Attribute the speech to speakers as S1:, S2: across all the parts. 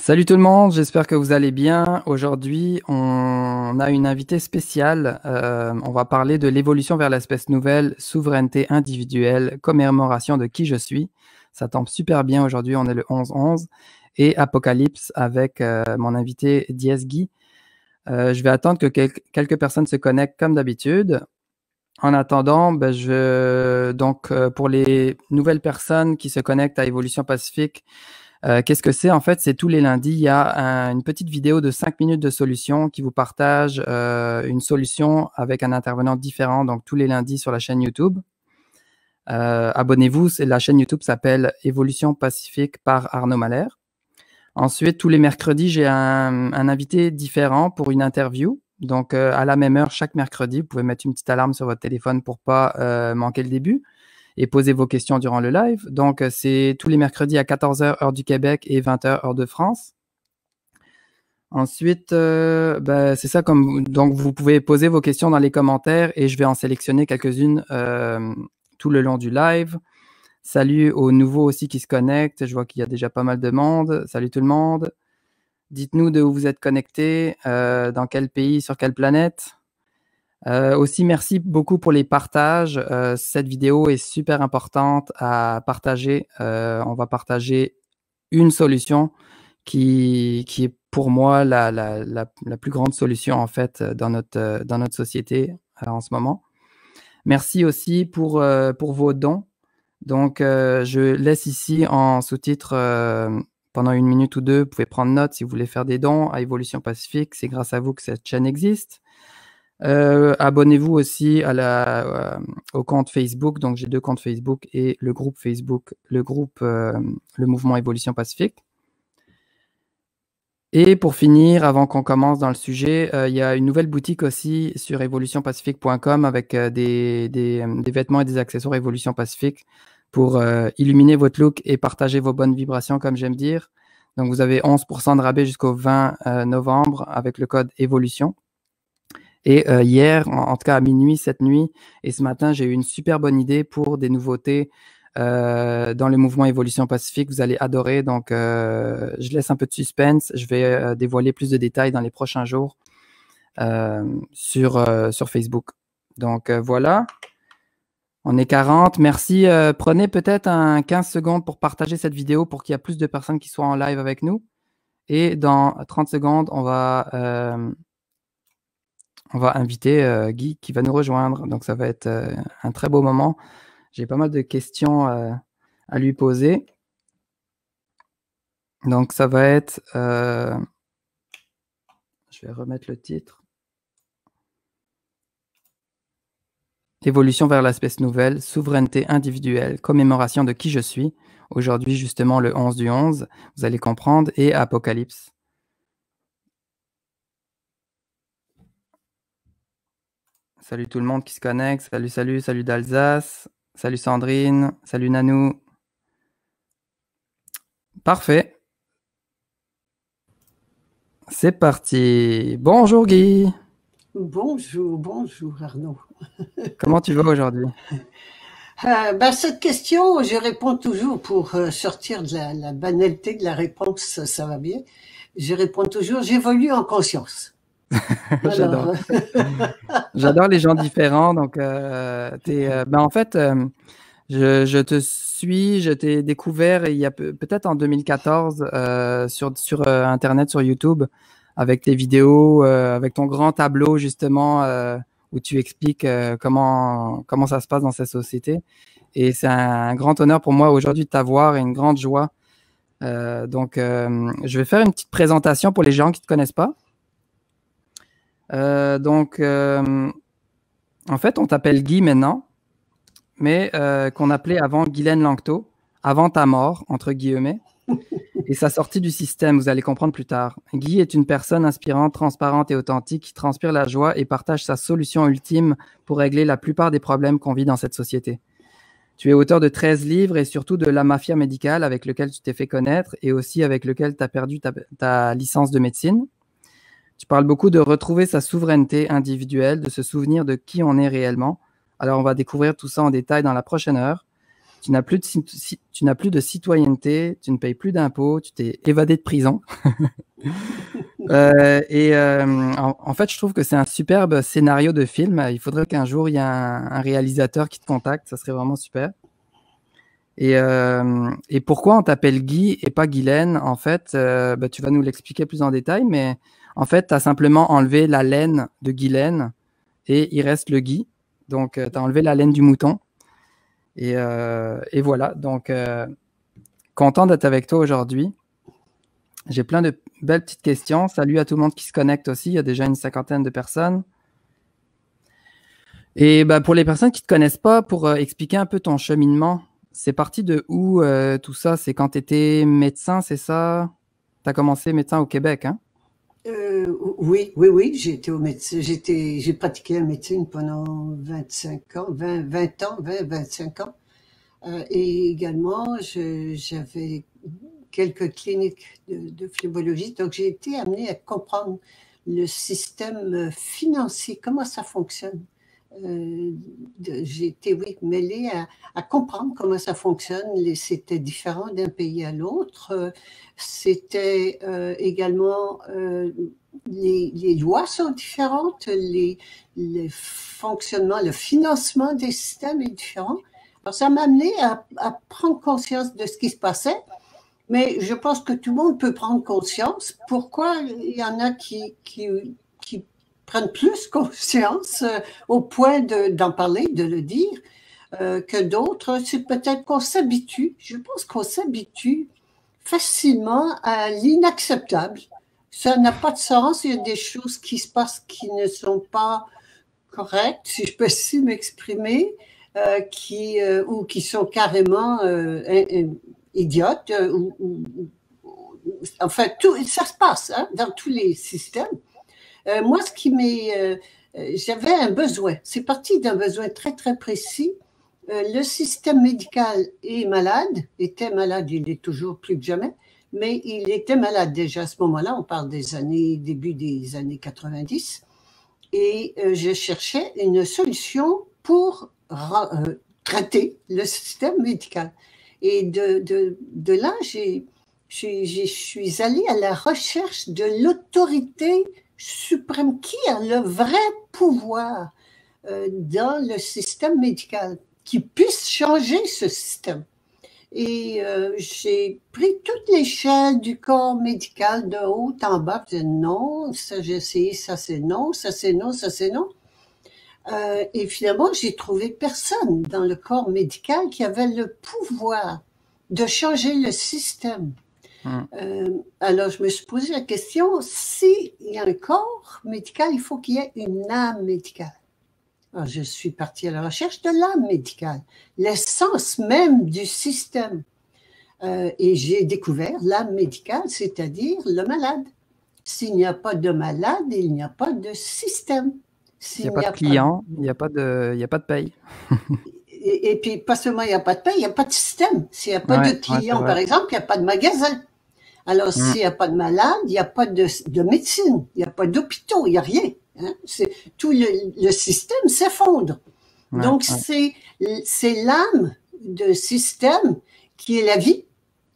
S1: Salut tout le monde, j'espère que vous allez bien. Aujourd'hui, on a une invitée spéciale. On va parler de l'évolution vers l'espèce nouvelle, souveraineté individuelle, commémoration de qui je suis. Ça tombe super bien aujourd'hui, on est le 11-11. Et Apocalypse avec mon invité Diez Guy. Je vais attendre que quelques personnes se connectent comme d'habitude. En attendant, pour les nouvelles personnes qui se connectent à Évolution Pacifique, qu'est-ce que c'est? En fait, c'est tous les lundis, il y a une petite vidéo de 5 minutes de solution qui vous partage une solution avec un intervenant différent, donc tous les lundis sur la chaîne YouTube. Abonnez-vous, la chaîne YouTube s'appelle Évolution Pacifique par Arnaud Mahler. Ensuite, tous les mercredis, j'ai un invité différent pour une interview. Donc, à la même heure, chaque mercredi, vous pouvez mettre une petite alarme sur votre téléphone pour pas manquer le début et poser vos questions durant le live. Donc, c'est tous les mercredis à 14h, heure du Québec, et 20h, heure de France. Ensuite, c'est ça. Donc, vous pouvez poser vos questions dans les commentaires et je vais en sélectionner quelques-unes tout le long du live. Salut aux nouveaux aussi qui se connectent. Je vois qu'il y a déjà pas mal de monde. Salut tout le monde. Dites-nous de où vous êtes connectés, dans quel pays, sur quelle planète. Aussi, merci beaucoup pour les partages. Cette vidéo est super importante à partager. On va partager une solution qui est pour moi la plus grande solution en fait dans notre société en ce moment. Merci aussi pour vos dons. Donc, je laisse ici en sous-titre pendant 1 minute ou deux. Vous pouvez prendre note si vous voulez faire des dons à Évolution Pacifique. C'est grâce à vous que cette chaîne existe. Abonnez-vous aussi au compte Facebook. Donc, j'ai 2 comptes Facebook et le groupe Facebook, le mouvement Évolution Pacifique. Et pour finir, avant qu'on commence dans le sujet, il y a une nouvelle boutique aussi sur evolutionpacifique.com avec des vêtements et des accessoires Évolution Pacifique pour illuminer votre look et partager vos bonnes vibrations, comme j'aime dire. Donc, vous avez 11% de rabais jusqu'au 20 novembre avec le code Évolution. Et hier, en tout cas à minuit, cette nuit et ce matin, j'ai eu une super bonne idée pour des nouveautés dans le mouvement Évolution Pacifique. Vous allez adorer. Donc, je laisse un peu de suspense. Je vais dévoiler plus de détails dans les prochains jours sur Facebook. Donc, voilà. On est 40. Merci. Prenez peut-être 15 secondes pour partager cette vidéo pour qu'il y ait plus de personnes qui soient en live avec nous. Et dans 30 secondes, on va inviter Guy qui va nous rejoindre. Donc, ça va être un très beau moment. J'ai pas mal de questions à lui poser. Donc, ça va être... je vais remettre le titre. Évolution vers l'espèce nouvelle, souveraineté individuelle, commémoration de qui je suis. Aujourd'hui, justement, le 11 du 11, vous allez comprendre, et Apocalypse. Salut tout le monde qui se connecte. Salut d'Alsace. Salut Sandrine. Salut Nanou. Parfait. C'est parti. Bonjour Guy.
S2: Bonjour Arnaud.
S1: Comment tu vas aujourd'hui?
S2: Cette question, je réponds toujours pour sortir de la banalité de la réponse, ça va bien. Je réponds toujours, j'évolue en conscience.
S1: J'adore. J'adore les gens différents. Donc, en fait, je te suis, je t'ai découvert il y a peut-être en 2014 sur Internet, sur YouTube, avec tes vidéos, avec ton grand tableau justement où tu expliques comment ça se passe dans cette société. Et c'est un grand honneur pour moi aujourd'hui de t'avoir et une grande joie. Je vais faire une petite présentation pour les gens qui ne te connaissent pas. En fait, on t'appelle Guy maintenant, mais qu'on appelait avant Guylaine Lanctot, avant ta mort, entre guillemets, et sa sortie du système, vous allez comprendre plus tard. Guy est une personne inspirante, transparente et authentique qui transpire la joie et partage sa solution ultime pour régler la plupart des problèmes qu'on vit dans cette société. Tu es auteur de 13 livres et surtout de La Mafia médicale avec lequel tu t'es fait connaître et aussi avec lequel tu as perdu ta licence de médecine. Tu parles beaucoup de retrouver sa souveraineté individuelle, de se souvenir de qui on est réellement. Alors, on va découvrir tout ça en détail dans la prochaine heure. Tu n'as plus de citoyenneté, tu ne payes plus d'impôts, tu t'es évadé de prison. En fait, je trouve que c'est un superbe scénario de film. Il faudrait qu'un jour, il y ait un réalisateur qui te contacte. Ça serait vraiment super. Et pourquoi on t'appelle Guy et pas Guylaine? En fait, tu vas nous l'expliquer plus en détail, mais en fait, tu as simplement enlevé la laine de Guylaine et il reste le Guy. Donc, tu as enlevé la laine du mouton. Et voilà. Donc, content d'être avec toi aujourd'hui. J'ai plein de belles petites questions. Salut à tout le monde qui se connecte aussi. Il y a déjà une 50aine de personnes. Et pour les personnes qui ne te connaissent pas, pour expliquer un peu ton cheminement, c'est parti de où tout ça? C'est quand tu étais médecin, c'est ça? Tu as commencé médecin au Québec, hein?
S2: Oui, j'ai pratiqué la médecine pendant 25 ans, 20 ans, 25 ans. Et également, j'avais quelques cliniques de phlébologie. Donc, j'ai été amenée à comprendre le système financier, comment ça fonctionne. J'ai été, oui, mêlée à comprendre comment ça fonctionne. C'était différent d'un pays à l'autre. C'était également, les lois sont différentes, le fonctionnement, le financement des systèmes est différent. Alors, ça m'a amené à prendre conscience de ce qui se passait, mais je pense que tout le monde peut prendre conscience. Pourquoi il y en a qui prennent plus conscience au point d'en parler, de le dire, que d'autres? C'est peut-être qu'on s'habitue. Je pense qu'on s'habitue facilement à l'inacceptable. Ça n'a pas de sens. Il y a des choses qui se passent qui ne sont pas correctes, si je peux ainsi m'exprimer. Ou qui sont carrément idiotes. En fait, ça se passe dans tous les systèmes. Moi, j'avais un besoin. C'est parti d'un besoin très, très précis. Le système médical était malade, il est toujours plus que jamais, mais il était malade déjà à ce moment-là. On parle début des années 90. Et je cherchais une solution pour traiter le système médical. Et de là, je suis allée à la recherche de l'autorité suprême qui a le vrai pouvoir dans le système médical, qui puisse changer ce système. Et j'ai pris toute l'échelle du corps médical de haut en bas. Je disais non, ça j'ai essayé, ça c'est non, ça c'est non, ça c'est non. Et finalement, j'ai trouvé personne dans le corps médical qui avait le pouvoir de changer le système. Alors, je me suis posé la question, s'il y a un corps médical, il faut qu'il y ait une âme médicale. Alors, je suis partie à la recherche de l'âme médicale, l'essence même du système. Et j'ai découvert l'âme médicale, c'est-à-dire le malade. S'il n'y a pas de malade, il n'y a pas de système.
S1: Il n'y a pas de client, il n'y a pas de paye.
S2: Et puis, pas seulement il n'y a pas de paye, il n'y a pas de système. S'il n'y a pas de client, par exemple, il n'y a pas de magasin. Alors, s'il n'y a pas de malade, il n'y a pas de médecine, il n'y a pas d'hôpitaux, il n'y a rien. Hein? Tout le système s'effondre. Donc, c'est l'âme de système qui est la vie,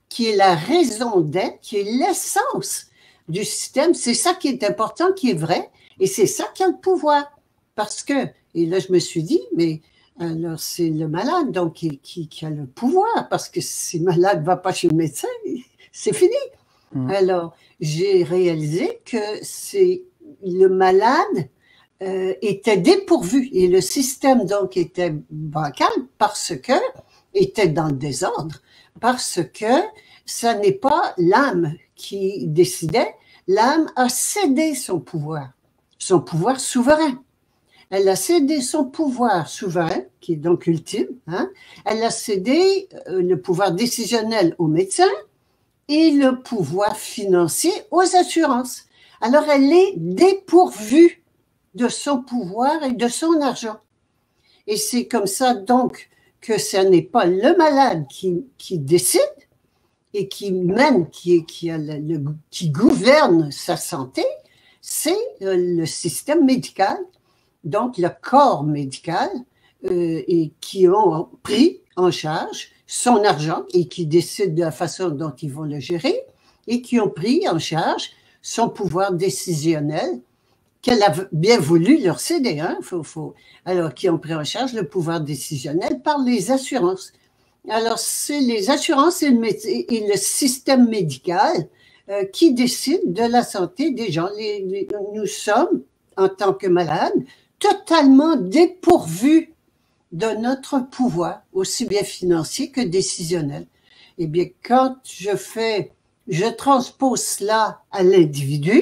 S2: qui est la raison d'être, qui est l'essence du système. C'est ça qui est important, qui est vrai, et c'est ça qui a le pouvoir. Parce que, et là, je me suis dit, mais alors c'est le malade donc qui a le pouvoir, parce que si le malade ne va pas chez le médecin, c'est fini. Alors, j'ai réalisé que le malade était dépourvu et le système donc était bancal était dans le désordre, parce que ça n'est pas l'âme qui décidait. L'âme a cédé son pouvoir souverain. Elle a cédé son pouvoir souverain, qui est donc ultime. Elle a cédé le pouvoir décisionnel aux médecins et le pouvoir financier aux assurances. Alors, elle est dépourvue de son pouvoir et de son argent. Et c'est comme ça, donc, que ce n'est pas le malade qui décide et qui mène, qui gouverne sa santé, c'est le système médical, donc le corps médical, et qui ont pris en charge son argent et qui décident de la façon dont ils vont le gérer et qui ont pris en charge son pouvoir décisionnel qu'elle a bien voulu leur céder. Hein, alors, qui ont pris en charge le pouvoir décisionnel par les assurances. Alors, c'est les assurances et le système médical qui décident de la santé des gens. Nous sommes, en tant que malades, totalement dépourvus de notre pouvoir, aussi bien financier que décisionnel. Eh bien, quand je transpose cela à l'individu,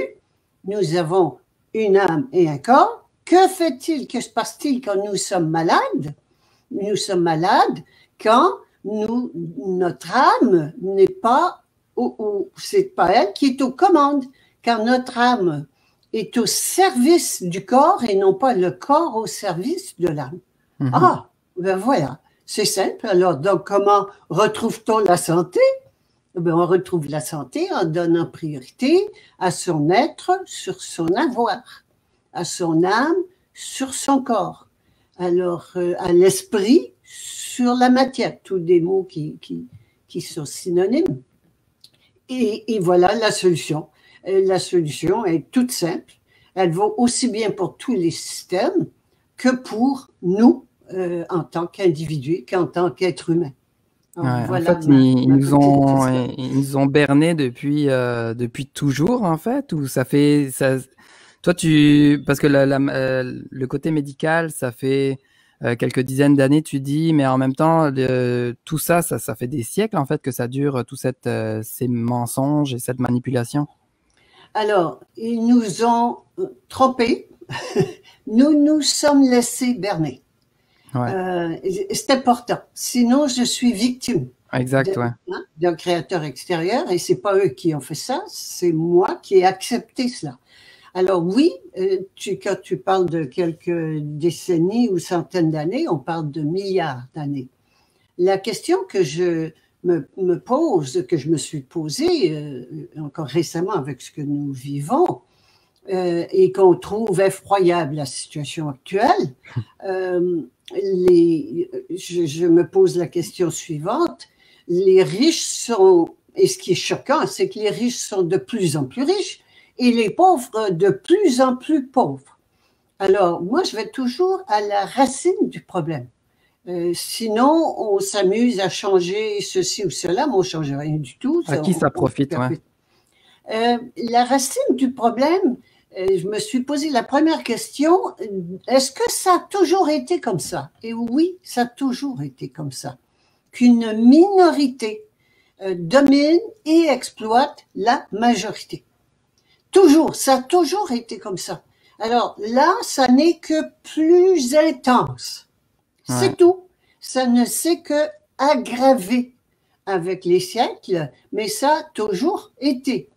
S2: nous avons une âme et un corps. Que fait-il, que se passe-t-il quand nous sommes malades? Nous sommes malades quand notre âme n'est pas, c'est pas elle qui est aux commandes, car notre âme est au service du corps et non pas le corps au service de l'âme. Mm-hmm. Ah, ben voilà, c'est simple. Alors, donc, comment retrouve-t-on la santé? Ben, on retrouve la santé en donnant priorité à son être sur son avoir, à son âme sur son corps, alors à l'esprit sur la matière, tous des mots qui sont synonymes. Et voilà la solution. La solution est toute simple. Elle vaut aussi bien pour tous les systèmes que pour nous en tant qu'individus, qu'en tant qu'être humain.
S1: Ouais, voilà, en fait, ils nous ont bernés depuis toujours, en fait, ou ça fait ça. Toi, parce que le côté médical, ça fait quelques dizaines d'années, tu dis, mais en même temps, tout ça fait des siècles, en fait, que ça dure, ces mensonges et cette manipulation.
S2: Alors, ils nous ont trompés. Nous nous sommes laissés berner. Ouais. C'est important. Sinon, je suis victime.
S1: Exact, ouais.
S2: D'un créateur extérieur, et c'est pas eux qui ont fait ça, c'est moi qui ai accepté cela. Alors oui, quand tu parles de quelques décennies ou centaines d'années, on parle de milliards d'années. La question que je me pose, que je me suis posée encore récemment avec ce que nous vivons, et qu'on trouve effroyable la situation actuelle, je me pose la question suivante. Les riches sont, et ce qui est choquant, c'est que les riches sont de plus en plus riches et les pauvres de plus en plus pauvres. Alors, moi, je vais toujours à la racine du problème. Sinon, on s'amuse à changer ceci ou cela, mais on ne change rien du tout.
S1: À qui ça profite, ouais.
S2: La racine du problème, je me suis posé la première question, est-ce que ça a toujours été comme ça? Et oui, ça a toujours été comme ça. Qu'une minorité domine et exploite la majorité. Toujours, ça a toujours été comme ça. Alors là, ça n'est que plus intense. Ouais. C'est tout. Ça ne s'est que aggravé avec les siècles, mais ça a toujours été.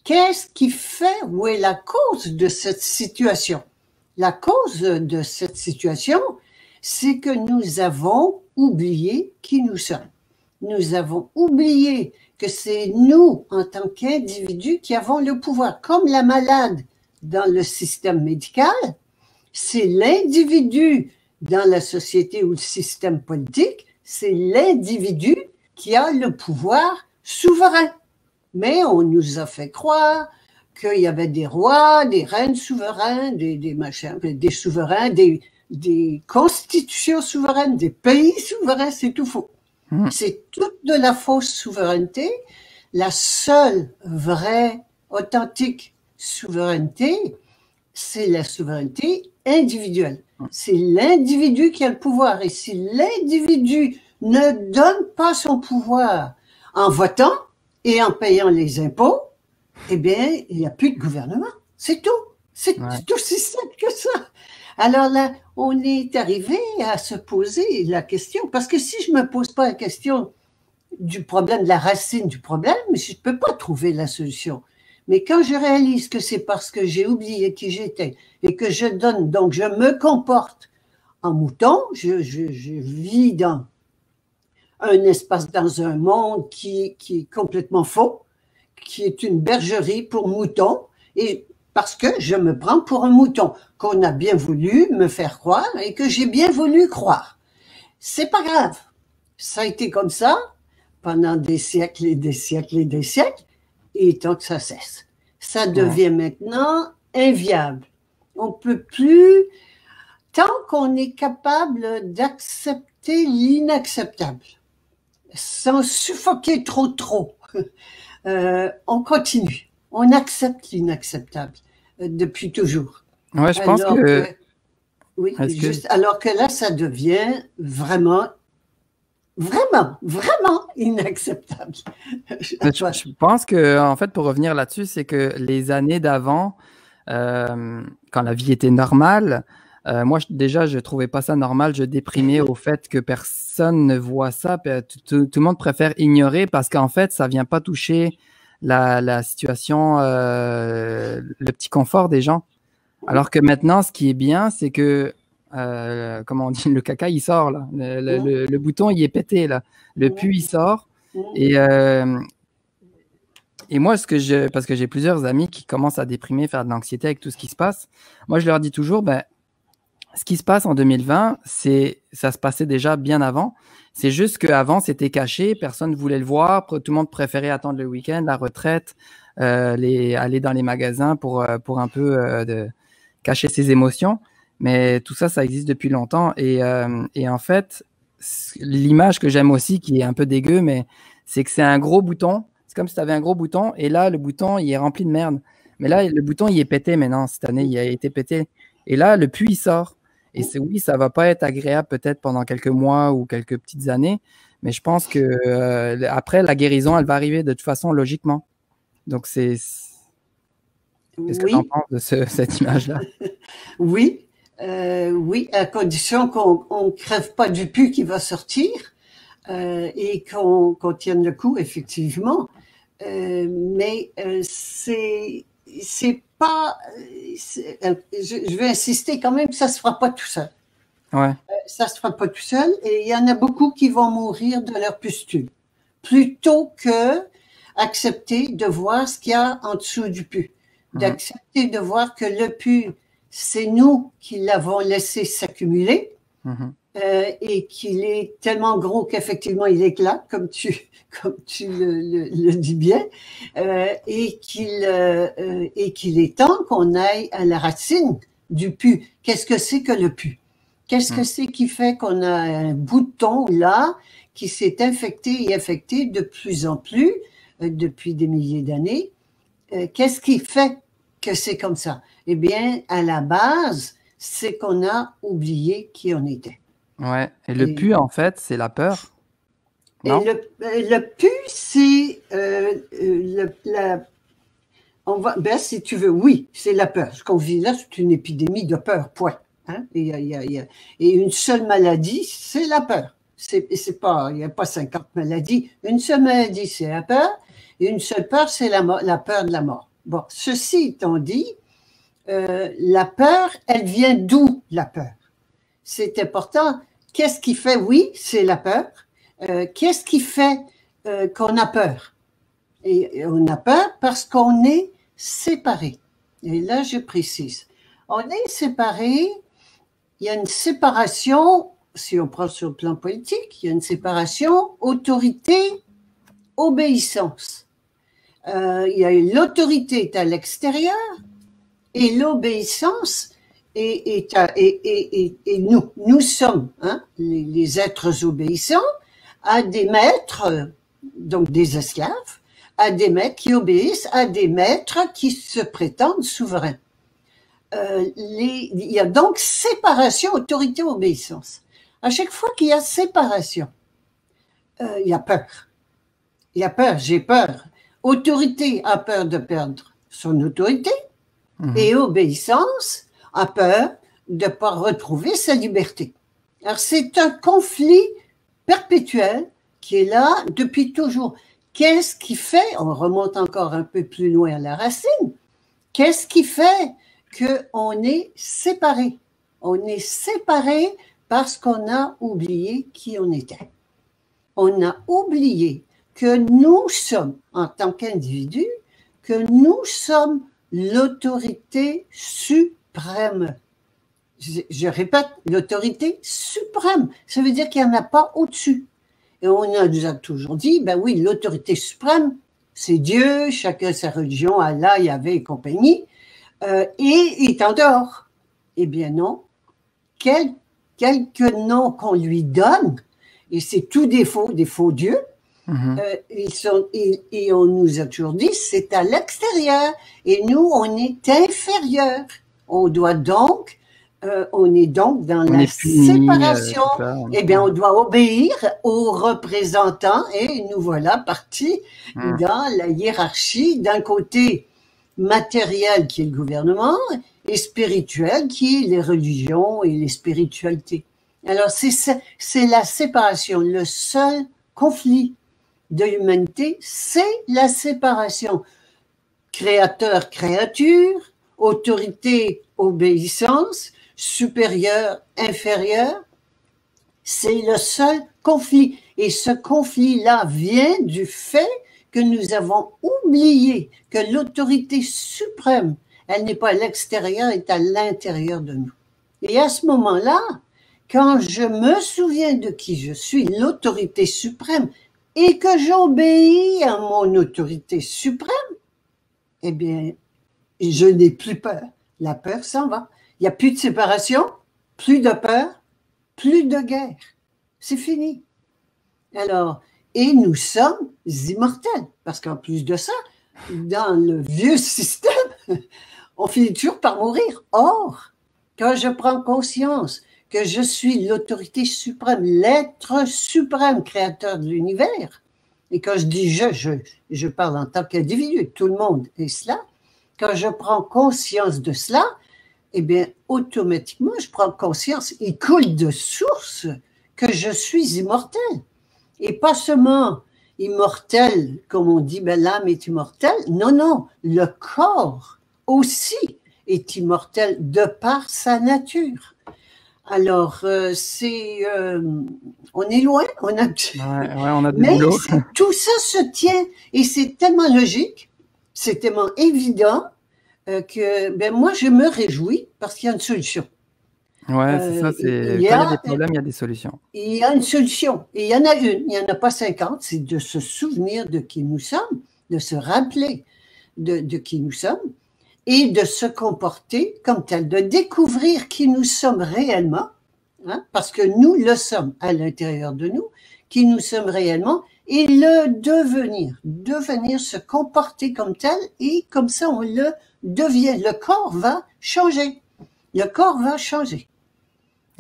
S2: Qu'est-ce qui fait, où est la cause de cette situation? La cause de cette situation, c'est que nous avons oublié qui nous sommes. Nous avons oublié que c'est nous, en tant qu'individus, qui avons le pouvoir. Comme la malade dans le système médical, c'est l'individu dans la société ou le système politique, c'est l'individu qui a le pouvoir souverain. Mais on nous a fait croire qu'il y avait des rois, des reines souverains, des machins, des souverains, des constitutions souveraines, des pays souverains, c'est tout faux. C'est toute de la fausse souveraineté. La seule vraie, authentique souveraineté, c'est la souveraineté individuelle. C'est l'individu qui a le pouvoir. Et si l'individu ne donne pas son pouvoir en votant et en payant les impôts, eh bien, il n'y a plus de gouvernement. C'est tout. C'est tout aussi simple que ça. Alors là, on est arrivé à se poser la question, parce que si je me pose pas la question du problème, de la racine du problème, je ne peux pas trouver la solution. Mais quand je réalise que c'est parce que j'ai oublié qui j'étais et que je donne, donc je me comporte en mouton, je vis dans un espace, dans un monde qui est complètement faux, qui est une bergerie pour moutons, et parce que je me prends pour un mouton, qu'on a bien voulu me faire croire et que j'ai bien voulu croire. C'est pas grave. Ça a été comme ça pendant des siècles et des siècles et des siècles, et tant que ça cesse. Ça devient maintenant inviable. On ne peut plus, tant qu'on est capable d'accepter l'inacceptable, sans suffoquer trop, on continue. On accepte l'inacceptable depuis toujours.
S1: Ouais, je pense que...
S2: Oui, alors que là, ça devient vraiment inacceptable.
S1: Je pense que, en fait, pour revenir là-dessus, c'est que les années d'avant, quand la vie était normale, moi, déjà, je trouvais pas ça normal. Je déprimais au fait que personne ne voit ça. Tout le monde préfère ignorer parce qu'en fait, ça vient pas toucher la situation, le petit confort des gens. Alors que maintenant, ce qui est bien, c'est que, comment on dit, le caca, il sort, là. Le bouton, il est pété, là. Le pu, il sort. Et moi, parce que j'ai plusieurs amis qui commencent à déprimer, faire de l'anxiété avec tout ce qui se passe, moi, je leur dis toujours, ce qui se passe en 2020, ça se passait déjà bien avant. C'est juste qu'avant, c'était caché, personne ne voulait le voir, tout le monde préférait attendre le week-end, la retraite, aller dans les magasins pour un peu cacher ses émotions. Mais tout ça, ça existe depuis longtemps. Et en fait, l'image que j'aime aussi, qui est un peu dégueu, mais c'est que c'est un gros bouton. C'est comme si tu avais un gros bouton et là, le bouton, il est rempli de merde. Mais là, le bouton, il est pété maintenant. Cette année, il a été pété. Et là, le puits, il sort. Et oui, ça va pas être agréable peut-être pendant quelques mois ou quelques petites années, mais je pense que après, la guérison, elle va arriver de toute façon, logiquement. Donc, qu'est-ce que tu en penses de cette image-là?
S2: Oui, à condition qu'on ne crève pas du pu qui va sortir et qu'on tienne le coup, effectivement. Mais c'est pas... je vais insister quand même que ça ne se fera pas tout seul.
S1: Ouais.
S2: Ça ne se fera pas tout seul et il y en a beaucoup qui vont mourir de leur pustule plutôt que accepter de voir ce qu'il y a en dessous du pu. D'accepter de voir que le pu, c'est nous qui l'avons laissé s'accumuler et qu'il est tellement gros qu'effectivement il éclate, comme tu le dis bien, et qu'il est temps qu'on aille à la racine du pu. Qu'est-ce que c'est que le pu? Qu'est-ce que c'est qui fait qu'on a un bouton là qui s'est infecté et affecté de plus en plus depuis des milliers d'années? Qu'est-ce qui fait que c'est comme ça? Eh bien, à la base, c'est qu'on a oublié qui on était.
S1: Ouais. Et le pu, en fait, c'est la peur.
S2: Non? Et le pu, c'est si tu veux, oui, c'est la peur. Ce qu'on vit là, c'est une épidémie de peur, point. Hein? Et une seule maladie, c'est la peur. Il n'y a pas 50 maladies. Une seule maladie, c'est la peur. Et une seule peur, c'est la peur de la mort. Bon, ceci étant dit, la peur, elle vient d'où, la peur? C'est important. Qu'est-ce qui fait, oui, c'est la peur. Qu'est-ce qui fait qu'on a peur? Et on a peur parce qu'on est séparés. Et là, je précise. On est séparés, il y a une séparation, si on prend sur le plan politique, il y a une séparation autorité-obéissance. L'autorité est à l'extérieur et l'obéissance et nous sommes les êtres obéissants à des maîtres, donc des esclaves, à des maîtres qui obéissent à des maîtres qui se prétendent souverains. Il y a donc séparation, autorité, obéissance. À chaque fois qu'il y a séparation, il y a peur. Il y a peur, j'ai peur. Autorité a peur de perdre son autorité et obéissance a peur de ne pas retrouver sa liberté. Alors c'est un conflit perpétuel qui est là depuis toujours. Qu'est-ce qui fait, on remonte encore un peu plus loin à la racine, qu'est-ce qui fait qu'on est séparés? On est séparés parce qu'on a oublié qui on était. On a oublié que nous sommes, en tant qu'individus, que nous sommes l'autorité suprême. Je répète, l'autorité suprême. Ça veut dire qu'il n'y en a pas au-dessus. Et on nous a toujours dit, ben oui, l'autorité suprême, c'est Dieu, chacun sa religion, Allah, Yahvé et compagnie, et il est en dehors. Eh bien non, quelques noms qu'on lui donne, et c'est tout des faux dieux, et on nous a toujours dit, c'est à l'extérieur, et nous, on est inférieur. On doit donc, on est donc dans la séparation. Eh bien, on doit obéir aux représentants, et nous voilà partis dans la hiérarchie, d'un côté matériel qui est le gouvernement, et spirituel qui est les religions et les spiritualités. Alors, c'est la séparation. Le seul conflit de l'humanité, c'est la séparation. Créateur, créature, autorité, obéissance, supérieur, inférieur, c'est le seul conflit. Et ce conflit-là vient du fait que nous avons oublié que l'autorité suprême, elle n'est pas à l'extérieur, elle est à l'intérieur de nous. Et à ce moment-là, quand je me souviens de qui je suis, l'autorité suprême, et que j'obéis à mon autorité suprême, eh bien, je n'ai plus peur. La peur s'en va. Il n'y a plus de séparation, plus de peur, plus de guerre. C'est fini. Alors, et nous sommes immortels, parce qu'en plus de ça, dans le vieux système, on finit toujours par mourir. Or, quand je prends conscience que je suis l'autorité suprême, l'être suprême créateur de l'univers, et quand je dis je parle en tant qu'individu, tout le monde est cela, quand je prends conscience de cela, eh bien, automatiquement, je prends conscience, il coule de source que je suis immortel. Et pas seulement immortel, comme on dit, ben, l'âme est immortelle. Non, non, le corps aussi est immortel de par sa nature. Alors, on est loin, on a
S1: du boulot.
S2: Tout ça se tient et c'est tellement logique, c'est tellement évident que ben moi je me réjouis parce qu'il y a une solution.
S1: Ouais, c'est ça, quand il y a des problèmes, il y a des solutions.
S2: Il y a une solution, et il y en a une, il n'y en a pas 50, c'est de se souvenir de qui nous sommes, de se rappeler de qui nous sommes, et de se comporter comme tel, de découvrir qui nous sommes réellement, hein, parce que nous le sommes à l'intérieur de nous, qui nous sommes réellement, et le devenir se comporter comme tel, et comme ça on le devient. Le corps va changer. Le corps va changer.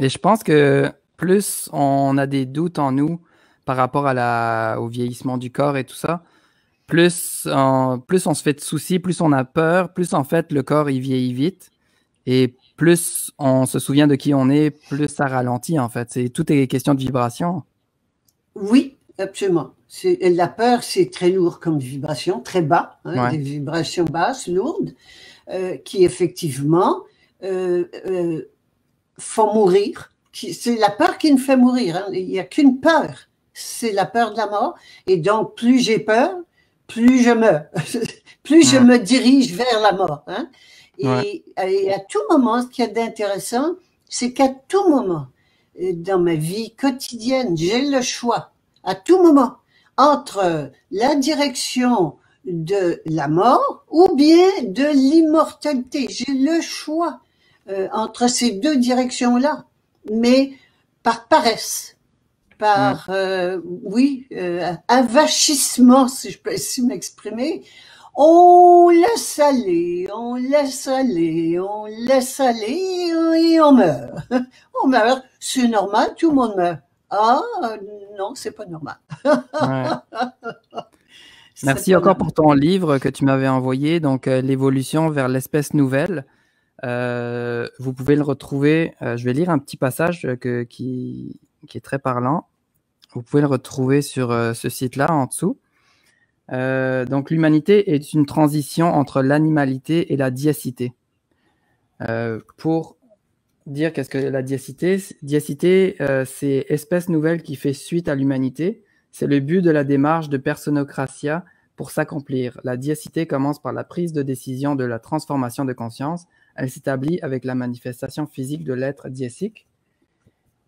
S1: Et je pense que plus on a des doutes en nous par rapport au vieillissement du corps et tout ça, plus on se fait de soucis, plus on a peur, plus en fait le corps il vieillit vite et plus on se souvient de qui on est, plus ça ralentit en fait. Tout est question de vibration.
S2: Oui, absolument. La peur, c'est très lourd comme vibration, très bas, hein, des vibrations basses, lourdes, qui effectivement font mourir. C'est la peur qui nous fait mourir. Hein. Il n'y a qu'une peur, c'est la peur de la mort. Et donc, plus j'ai peur, plus je meurs, plus je me dirige vers la mort. Hein. Et à tout moment, ce qu'il y a d'intéressant, c'est qu'à tout moment, dans ma vie quotidienne, j'ai le choix, à tout moment, entre la direction de la mort ou bien de l'immortalité. J'ai le choix entre ces deux directions-là, mais par paresse, par, avachissement, si je peux ainsi m'exprimer, on laisse aller, on laisse aller, on laisse aller et on meurt. On meurt, c'est normal, tout le monde meurt. Ah, non, c'est pas normal.
S1: Merci encore pour ton livre que tu m'avais envoyé, donc l'évolution vers l'espèce nouvelle. Vous pouvez le retrouver, je vais lire un petit passage qui est très parlant. Vous pouvez le retrouver sur ce site-là en dessous. Donc l'humanité est une transition entre l'animalité et la diacité. Pour dire qu'est-ce que la diacité, c'est espèce nouvelle qui fait suite à l'humanité. C'est le but de la démarche de Personnocratia pour s'accomplir. La diacité commence par la prise de décision de la transformation de conscience. Elle s'établit avec la manifestation physique de l'être diésique.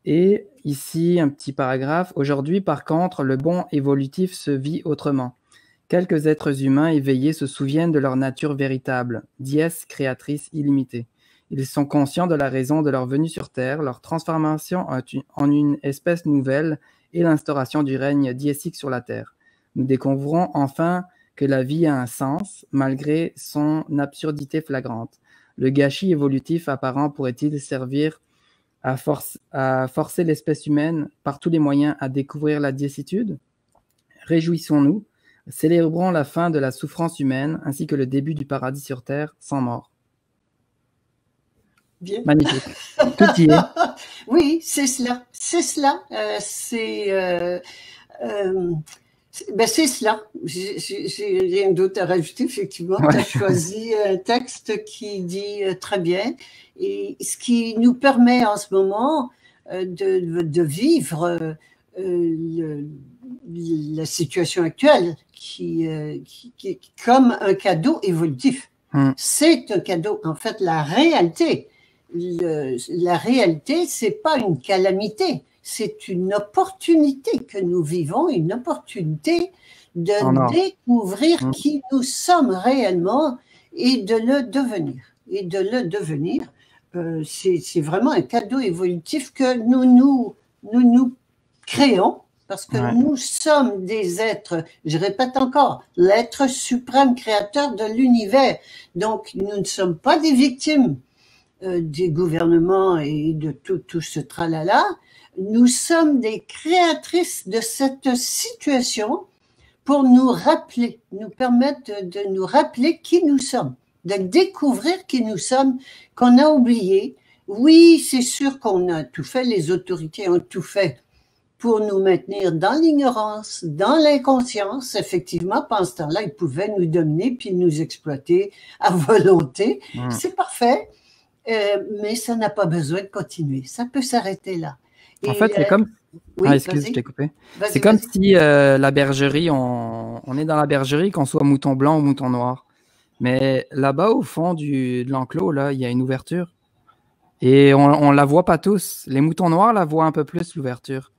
S1: Et ici, un petit paragraphe. Aujourd'hui, par contre, le bon évolutif se vit autrement. Quelques êtres humains éveillés se souviennent de leur nature véritable, dies créatrice illimitée. Ils sont conscients de la raison de leur venue sur Terre, leur transformation en une espèce nouvelle et l'instauration du règne diésique sur la Terre. Nous découvrons enfin que la vie a un sens, malgré son absurdité flagrante. Le gâchis évolutif apparent pourrait-il servir à forcer l'espèce humaine par tous les moyens à découvrir la diécitude? Réjouissons-nous, célébrons la fin de la souffrance humaine ainsi que le début du paradis sur Terre sans mort.
S2: Bien.
S1: Magnifique. Tout y est.
S2: Oui, c'est cela. C'est cela. Ben c'est cela. J'ai rien d'autre à rajouter, effectivement.
S1: Ouais.
S2: Tu as choisi un texte qui dit très bien. Et ce qui nous permet en ce moment de vivre la situation actuelle qui est comme un cadeau évolutif. C'est un cadeau. En fait, la réalité, c'est pas une calamité. C'est une opportunité que nous vivons, une opportunité de découvrir qui nous sommes réellement et de le devenir. Et de le devenir, c'est vraiment un cadeau évolutif que nous créons parce que nous sommes des êtres, je répète encore, l'être suprême créateur de l'univers. Donc, nous ne sommes pas des victimes des gouvernements et de tout ce tralala. Nous sommes des créatrices de cette situation pour nous rappeler, nous permettre de nous rappeler qui nous sommes, de découvrir qui nous sommes, qu'on a oublié. Oui, c'est sûr qu'on a tout fait, les autorités ont tout fait pour nous maintenir dans l'ignorance, dans l'inconscience. Effectivement, pendant ce temps-là, ils pouvaient nous dominer puis nous exploiter à volonté. C'est parfait, mais ça n'a pas besoin de continuer. Ça peut s'arrêter là.
S1: En fait, c'est comme...
S2: Oui,
S1: excuse, je t'ai coupé. C'est comme si la bergerie, on est dans la bergerie, qu'on soit mouton blanc ou mouton noir. Mais là-bas, au fond de l'enclos, là, il y a une ouverture. Et on la voit pas tous. Les moutons noirs la voient un peu plus, l'ouverture.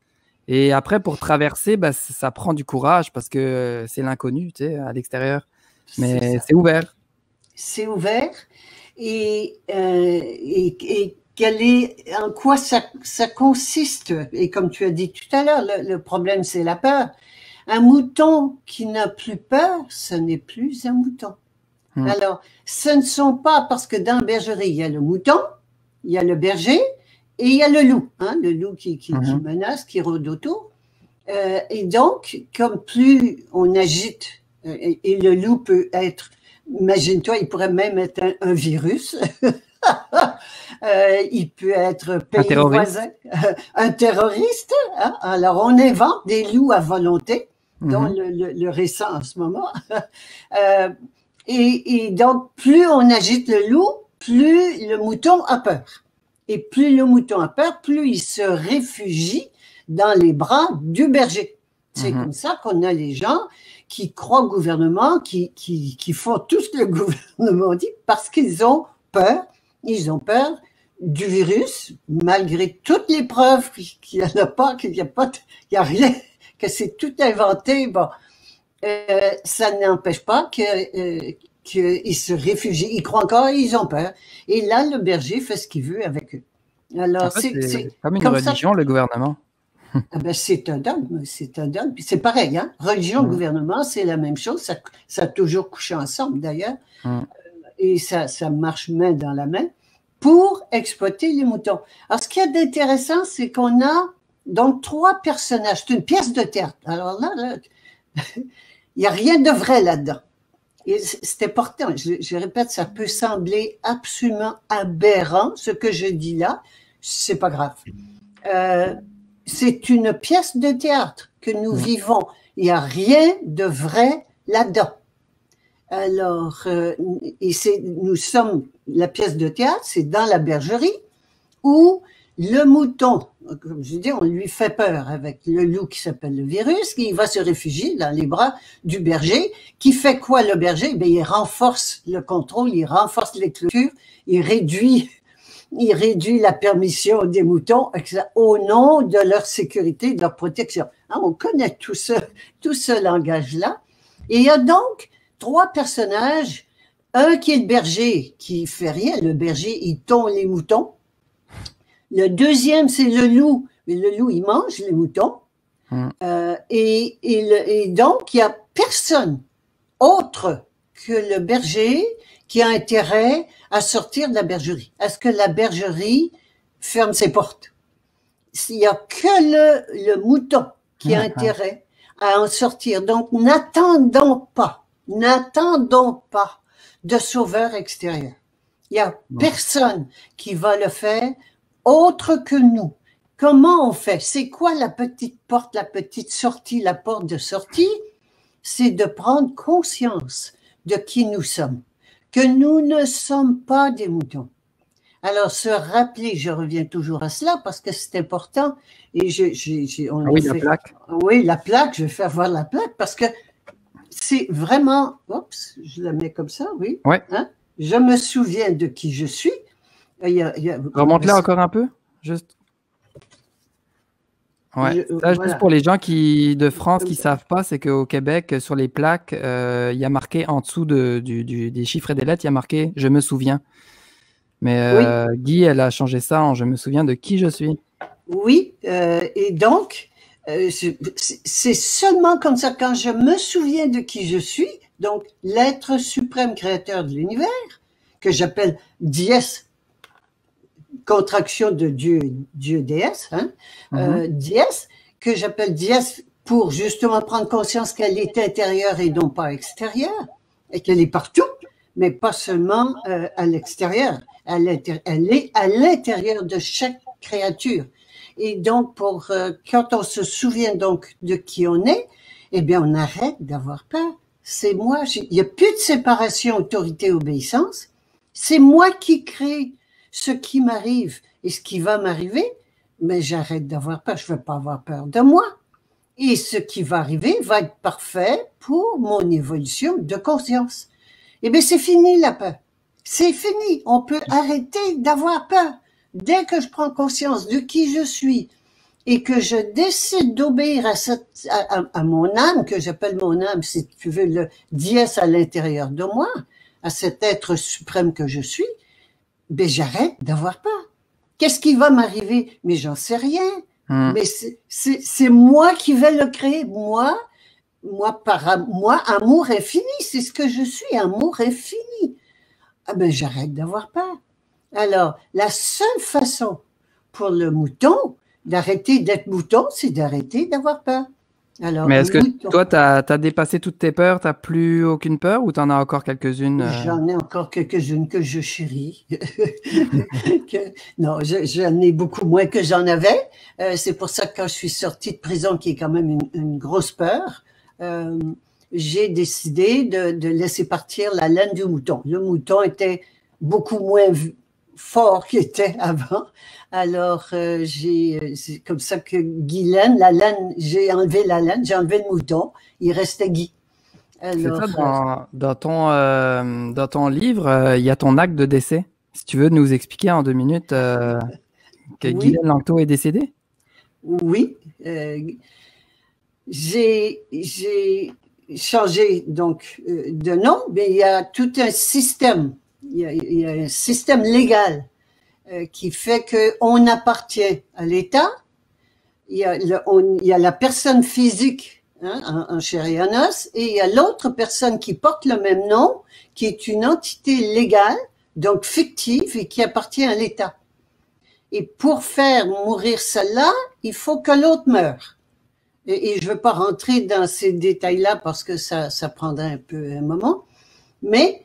S1: Et après, pour traverser, bah, ça prend du courage parce que c'est l'inconnu, tu sais, à l'extérieur. Mais c'est ouvert.
S2: C'est ouvert. Et en quoi ça consiste? Et comme tu as dit tout à l'heure, le problème, c'est la peur. Un mouton qui n'a plus peur, ce n'est plus un mouton. Alors, ce ne sont pas parce que dans la bergerie, il y a le mouton, il y a le berger et il y a le loup, hein, le loup qui menace, qui rôde autour. Et donc, comme plus on agite, et le loup peut être, imagine-toi, il pourrait même être un virus. Il peut être pays voisin, un terroriste. Hein? Alors, on invente des loups à volonté, dont le récent en ce moment. Et donc, plus on agite le loup, plus le mouton a peur. Et plus le mouton a peur, plus il se réfugie dans les bras du berger. C'est comme ça qu'on a les gens qui croient au gouvernement, qui font tout ce que le gouvernement dit parce qu'ils ont peur. Ils ont peur du virus, malgré toutes les preuves qu'il n'y en a pas, qu'il n'y a rien, que c'est tout inventé. Bon, ça n'empêche pas qu'ils se réfugient. Ils croient encore et ils ont peur. Et là, le berger fait ce qu'il veut avec eux. Alors,
S1: en fait, c'est comme une religion, le gouvernement.
S2: Ah ben, c'est un dogme, c'est un dogme. Puis c'est pareil, hein? Religion, gouvernement, c'est la même chose. Ça a toujours couché ensemble, d'ailleurs. Et ça marche main dans la main pour exploiter les moutons. Alors, ce qu'il y a d'intéressant, c'est qu'on a donc 3 personnages. C'est une pièce de théâtre. Alors là il n'y a rien de vrai là-dedans. Et c'est important. Je répète, ça peut sembler absolument aberrant, ce que je dis là. C'est pas grave. C'est une pièce de théâtre que nous vivons. Il n'y a rien de vrai là-dedans. Alors, nous sommes, la pièce de théâtre, c'est dans la bergerie où le mouton, comme je dis, on lui fait peur avec le loup qui s'appelle le virus, qui va se réfugier dans les bras du berger, qui fait quoi le berger? Ben, il renforce le contrôle, il renforce les clôtures, il réduit il réduit la permission des moutons au nom de leur sécurité, de leur protection. Hein, on connaît tout ce langage-là. Et il y a donc 3 personnages. Un qui est le berger, qui fait rien. Le berger, il tond les moutons. Le deuxième, c'est le loup. Mais le loup, il mange les moutons. Et donc, il n'y a personne autre que le berger qui a intérêt à sortir de la bergerie. Est-ce que la bergerie ferme ses portes? Il n'y a que le mouton qui a intérêt à en sortir. Donc, n'attendons pas de sauveur extérieur. Il n'y a personne qui va le faire autre que nous. Comment on fait? C'est quoi la petite porte, la petite sortie, la porte de sortie? C'est de prendre conscience de qui nous sommes, que nous ne sommes pas des moutons. Alors, se rappeler, je reviens toujours à cela parce que c'est important. Et
S1: la plaque.
S2: Oui, la plaque, je vais faire voir la plaque parce que c'est vraiment... Oups, je la mets comme ça, oui.
S1: Ouais.
S2: Hein? Je me souviens de qui je suis.
S1: Remonte-la encore un peu, juste. Ouais. Juste pour les gens de France qui ne savent pas, c'est qu'au Québec, sur les plaques, il y a marqué en dessous des chiffres et des lettres, il y a marqué « Je me souviens ». Mais Guy, elle a changé ça en « Je me souviens de qui je suis ».
S2: Oui, et donc, c'est seulement comme ça, quand je me souviens de qui je suis, donc l'être suprême créateur de l'univers, que j'appelle Dies, contraction de Dieu déesse, hein, Dies, que j'appelle Dies pour justement prendre conscience qu'elle est intérieure et non pas extérieure, et qu'elle est partout, mais pas seulement à l'extérieur. Elle est à l'intérieur de chaque créature. Et donc, quand on se souvient donc de qui on est, eh bien, on arrête d'avoir peur. C'est moi. Il n'y a plus de séparation autorité-obéissance. C'est moi qui crée ce qui m'arrive et ce qui va m'arriver, mais j'arrête d'avoir peur. Je ne veux pas avoir peur de moi. Et ce qui va arriver va être parfait pour mon évolution de conscience. Eh bien, c'est fini la peur. C'est fini. On peut arrêter d'avoir peur. Dès que je prends conscience de qui je suis et que je décide d'obéir à mon âme, que j'appelle mon âme, si tu veux, le dies à l'intérieur de moi, à cet être suprême que je suis, ben j'arrête d'avoir peur. Qu'est-ce qui va m'arriver? Mais j'en sais rien. Mais c'est moi qui vais le créer. Moi, amour infini, c'est ce que je suis, amour infini. Ah ben j'arrête d'avoir peur. Alors, la seule façon pour le mouton d'arrêter d'être mouton, c'est d'arrêter d'avoir peur. Alors,
S1: mais est-ce que toi, tu as dépassé toutes tes peurs, tu n'as plus aucune peur ou tu en as encore quelques-unes?
S2: J'en ai encore quelques-unes que je chéris. Non, j'en ai beaucoup moins que j'en avais. C'est pour ça que quand je suis sortie de prison, qui est quand même une grosse peur, j'ai décidé de laisser partir la laine du mouton. Le mouton était beaucoup moins fort qu'il était avant. Alors, c'est comme ça que Guylaine, la laine, j'ai enlevé la laine, j'ai enlevé le mouton, il restait Guy.
S1: C'est ça, dans ton livre, il y a ton acte de décès. Si tu veux nous expliquer en 2 minutes que Guylaine Langto est décédée?
S2: Oui. J'ai changé donc de nom, mais il y a tout un système. Il y a un système légal qui fait qu'on appartient à l'État. Il y a la personne physique, hein, en chair et en os, et il y a l'autre personne qui porte le même nom, qui est une entité légale, donc fictive, et qui appartient à l'État. Et pour faire mourir celle-là, il faut que l'autre meure. Et je ne veux pas rentrer dans ces détails-là parce que ça prendrait un peu un moment, mais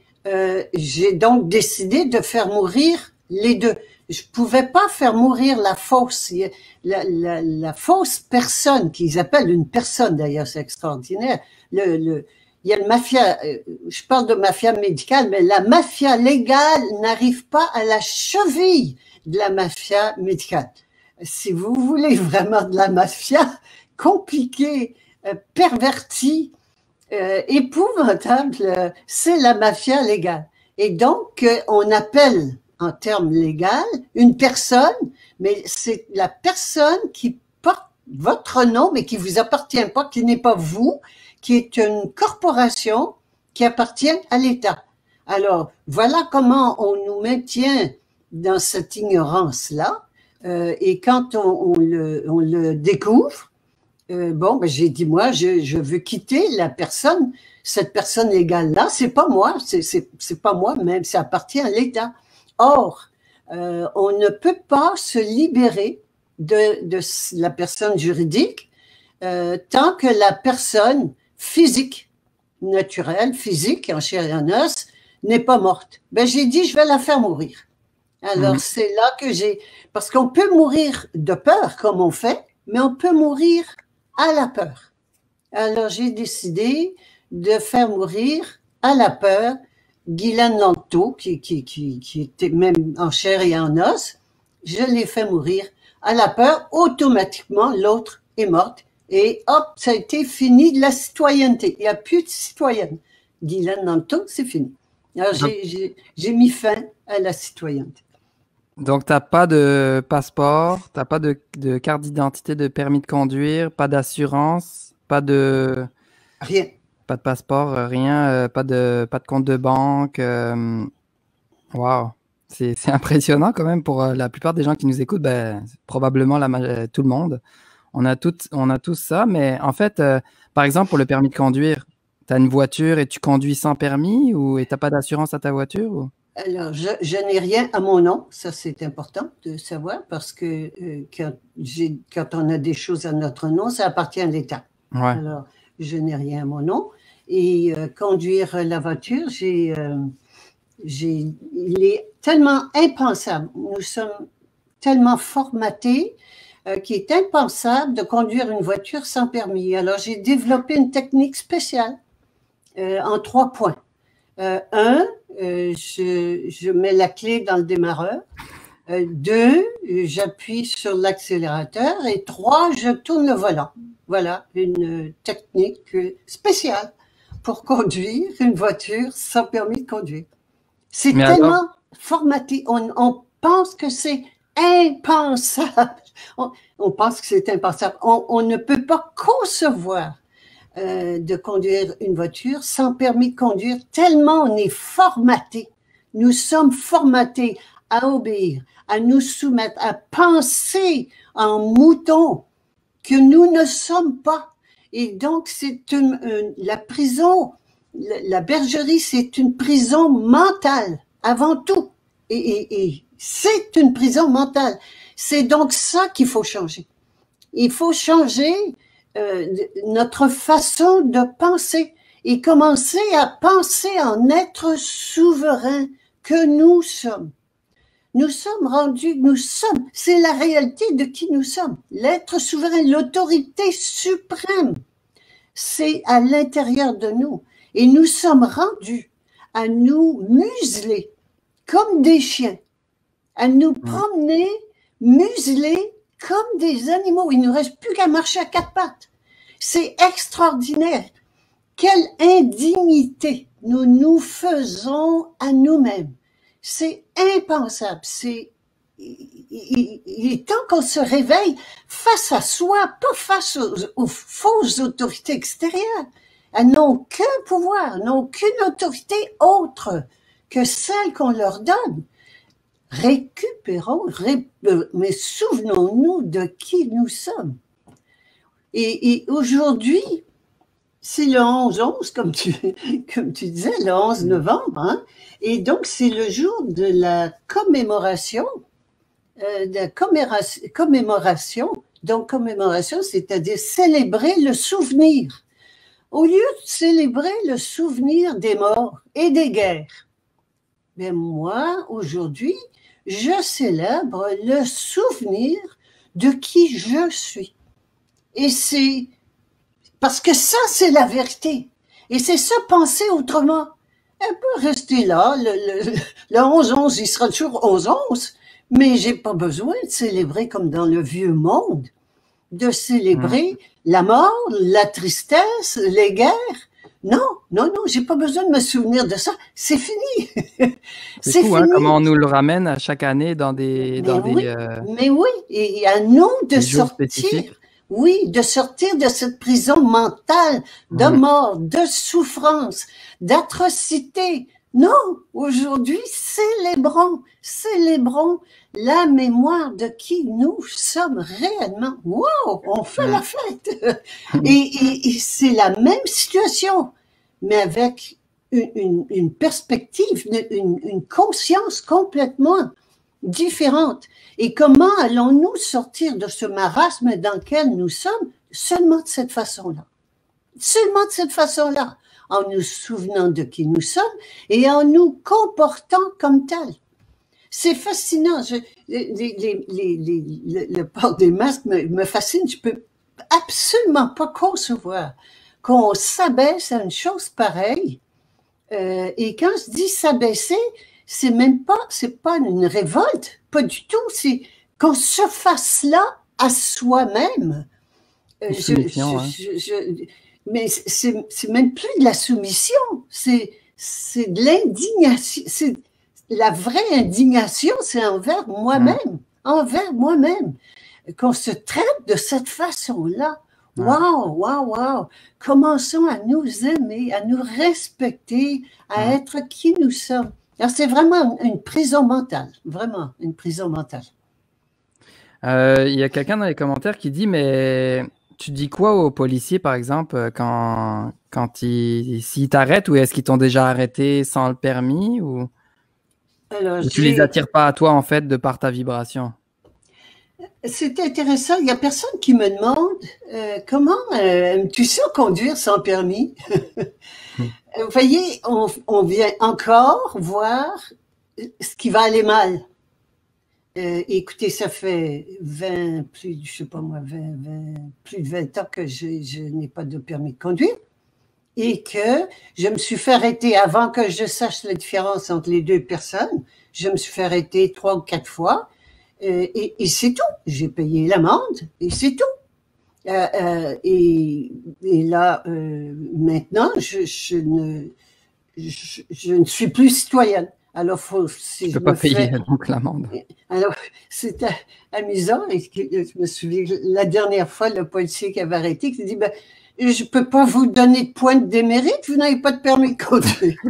S2: j'ai donc décidé de faire mourir les deux. Je pouvais pas faire mourir la fausse personne qu'ils appellent une personne, d'ailleurs, c'est extraordinaire. Il y a le mafia, je parle de mafia médicale, mais la mafia légale n'arrive pas à la cheville de la mafia médicale. Si vous voulez vraiment de la mafia compliquée, pervertie, épouvantable, c'est la mafia légale. Et donc, on appelle en termes légaux une personne, mais c'est la personne qui porte votre nom, mais qui vous appartient pas, qui n'est pas vous, qui est une corporation qui appartient à l'État. Alors, voilà comment on nous maintient dans cette ignorance-là. Et quand on le découvre, bon, ben j'ai dit, moi, je veux quitter la personne, cette personne légale-là, c'est pas moi, c'est pas moi même, ça appartient à l'État. Or, on ne peut pas se libérer de la personne juridique tant que la personne physique, naturelle, physique, en chair et en os, n'est pas morte. Ben, j'ai dit, je vais la faire mourir. Alors, c'est là que parce qu'on peut mourir de peur, comme on fait, mais on peut mourir à la peur. Alors, j'ai décidé de faire mourir à la peur Guylaine Lanto, qui était même en chair et en os. Je l'ai fait mourir à la peur. Automatiquement, l'autre est morte. Et hop, ça a été fini de la citoyenneté. Il n'y a plus de citoyenne. Guylaine Lanto, c'est fini. Alors, j'ai mis fin à la citoyenneté.
S1: Donc, tu n'as pas de passeport, tu n'as pas de carte d'identité, de permis de conduire, pas d'assurance, pas de...
S2: Rien.
S1: Pas de passeport, rien, pas de compte de banque. Wow. C'est impressionnant quand même pour la plupart des gens qui nous écoutent, ben, probablement tout le monde. On a tous ça, mais en fait, par exemple, pour le permis de conduire, tu as une voiture et tu conduis sans permis et tu n'as pas d'assurance à ta voiture ou...
S2: Alors, je n'ai rien à mon nom, ça c'est important de savoir, parce que quand on a des choses à notre nom, ça appartient à l'État.
S1: Ouais.
S2: Alors, je n'ai rien à mon nom. Et conduire la voiture, il est tellement impensable, nous sommes tellement formatés qu'il est impensable de conduire une voiture sans permis. Alors, j'ai développé une technique spéciale en 3 points. Je mets la clé dans le démarreur. 2, j'appuie sur l'accélérateur. Et 3, je tourne le volant. Voilà une technique spéciale pour conduire une voiture sans permis de conduire. C'est tellement formaté. On pense que c'est impensable. On pense que c'est impensable. On ne peut pas concevoir de conduire une voiture sans permis de conduire, tellement on est formaté. Nous sommes formatés à obéir, à nous soumettre, à penser en mouton que nous ne sommes pas. Et donc, c'est la prison, la bergerie, c'est une prison mentale, avant tout. Et c'est une prison mentale. C'est donc ça qu'il faut changer. Il faut changer notre façon de penser et commencer à penser en être souverain que nous sommes. Nous sommes rendus, c'est la réalité de qui nous sommes. L'être souverain, l'autorité suprême, c'est à l'intérieur de nous. Et nous sommes rendus à nous museler comme des chiens, à nous promener muselés comme des animaux. Il ne nous reste plus qu'à marcher à 4 pattes. C'est extraordinaire. Quelle indignité nous nous faisons à nous-mêmes. C'est impensable. Il est temps qu'on se réveille face à soi, pas face aux fausses autorités extérieures. Elles n'ont qu'un pouvoir, n'ont qu'une autorité autre que celle qu'on leur donne. Récupérons, mais souvenons-nous de qui nous sommes. Et aujourd'hui, c'est le 11-11, comme tu disais, le 11 novembre, hein? Et donc c'est le jour de la commémoration, donc commémoration, c'est-à-dire célébrer le souvenir. Au lieu de célébrer le souvenir des morts et des guerres, mais moi, aujourd'hui, je célèbre le souvenir de qui je suis. Et c'est parce que ça, c'est la vérité. Et c'est ça, penser autrement. Elle peut rester là, le 11-11, il sera toujours 11-11, mais j'ai pas besoin de célébrer comme dans le vieux monde, de célébrer la mort, la tristesse, les guerres. Non, j'ai pas besoin de me souvenir de ça, c'est fini.
S1: C'est fou, hein,
S2: fini.
S1: comment on nous le ramène à chaque année dans
S2: Mais oui, et à nous de
S1: jours
S2: sortir,
S1: spécifiques.
S2: oui, de sortir de cette prison mentale de mort, de souffrance, d'atrocité. Non, aujourd'hui, célébrons la mémoire de qui nous sommes réellement. Wow, on fait la fête. Et c'est la même situation, mais avec une perspective, une conscience complètement différente. Et comment allons-nous sortir de ce marasme dans lequel nous sommes seulement de cette façon-là? Seulement de cette façon-là, en nous souvenant de qui nous sommes et en nous comportant comme tels. C'est fascinant. Le port des masques me fascine. Je peux absolument pas concevoir qu'on s'abaisse à une chose pareille. Et quand je dis s'abaisser, c'est pas une révolte, pas du tout. C'est qu'on se fasse là à soi-même. Mais c'est même plus de la soumission, c'est de l'indignation. C'est la vraie indignation, c'est envers moi-même, qu'on se traite de cette façon-là. Wow. Commençons à nous aimer, à nous respecter, à être qui nous sommes. Alors, c'est vraiment une prison mentale, vraiment une prison mentale.
S1: Il y a quelqu'un dans les commentaires qui dit, mais tu dis quoi aux policiers, par exemple, s'ils t'arrêtent, ou est-ce qu'ils t'ont déjà arrêté sans le permis, ou tu les attires pas à toi, en fait, de par ta vibration?
S2: C'est intéressant. Il y a personne qui me demande comment tu sais conduire sans permis. Vous voyez, on vient encore voir ce qui va aller mal. Écoutez, ça fait plus de 20 ans que je n'ai pas de permis de conduire et que je me suis fait arrêter avant que je sache la différence entre les deux personnes. Je me suis fait arrêter 3 ou 4 fois et c'est tout. J'ai payé l'amende et c'est tout. Et là, maintenant, je ne suis plus citoyenne. Alors,
S1: si je peux pas payer donc l'amende.
S2: Alors, c'était amusant. Et je me souviens, la dernière fois, le policier qui avait arrêté, qui dit, ben, je peux pas vous donner de points de démérite, vous n'avez pas de permis de conduire.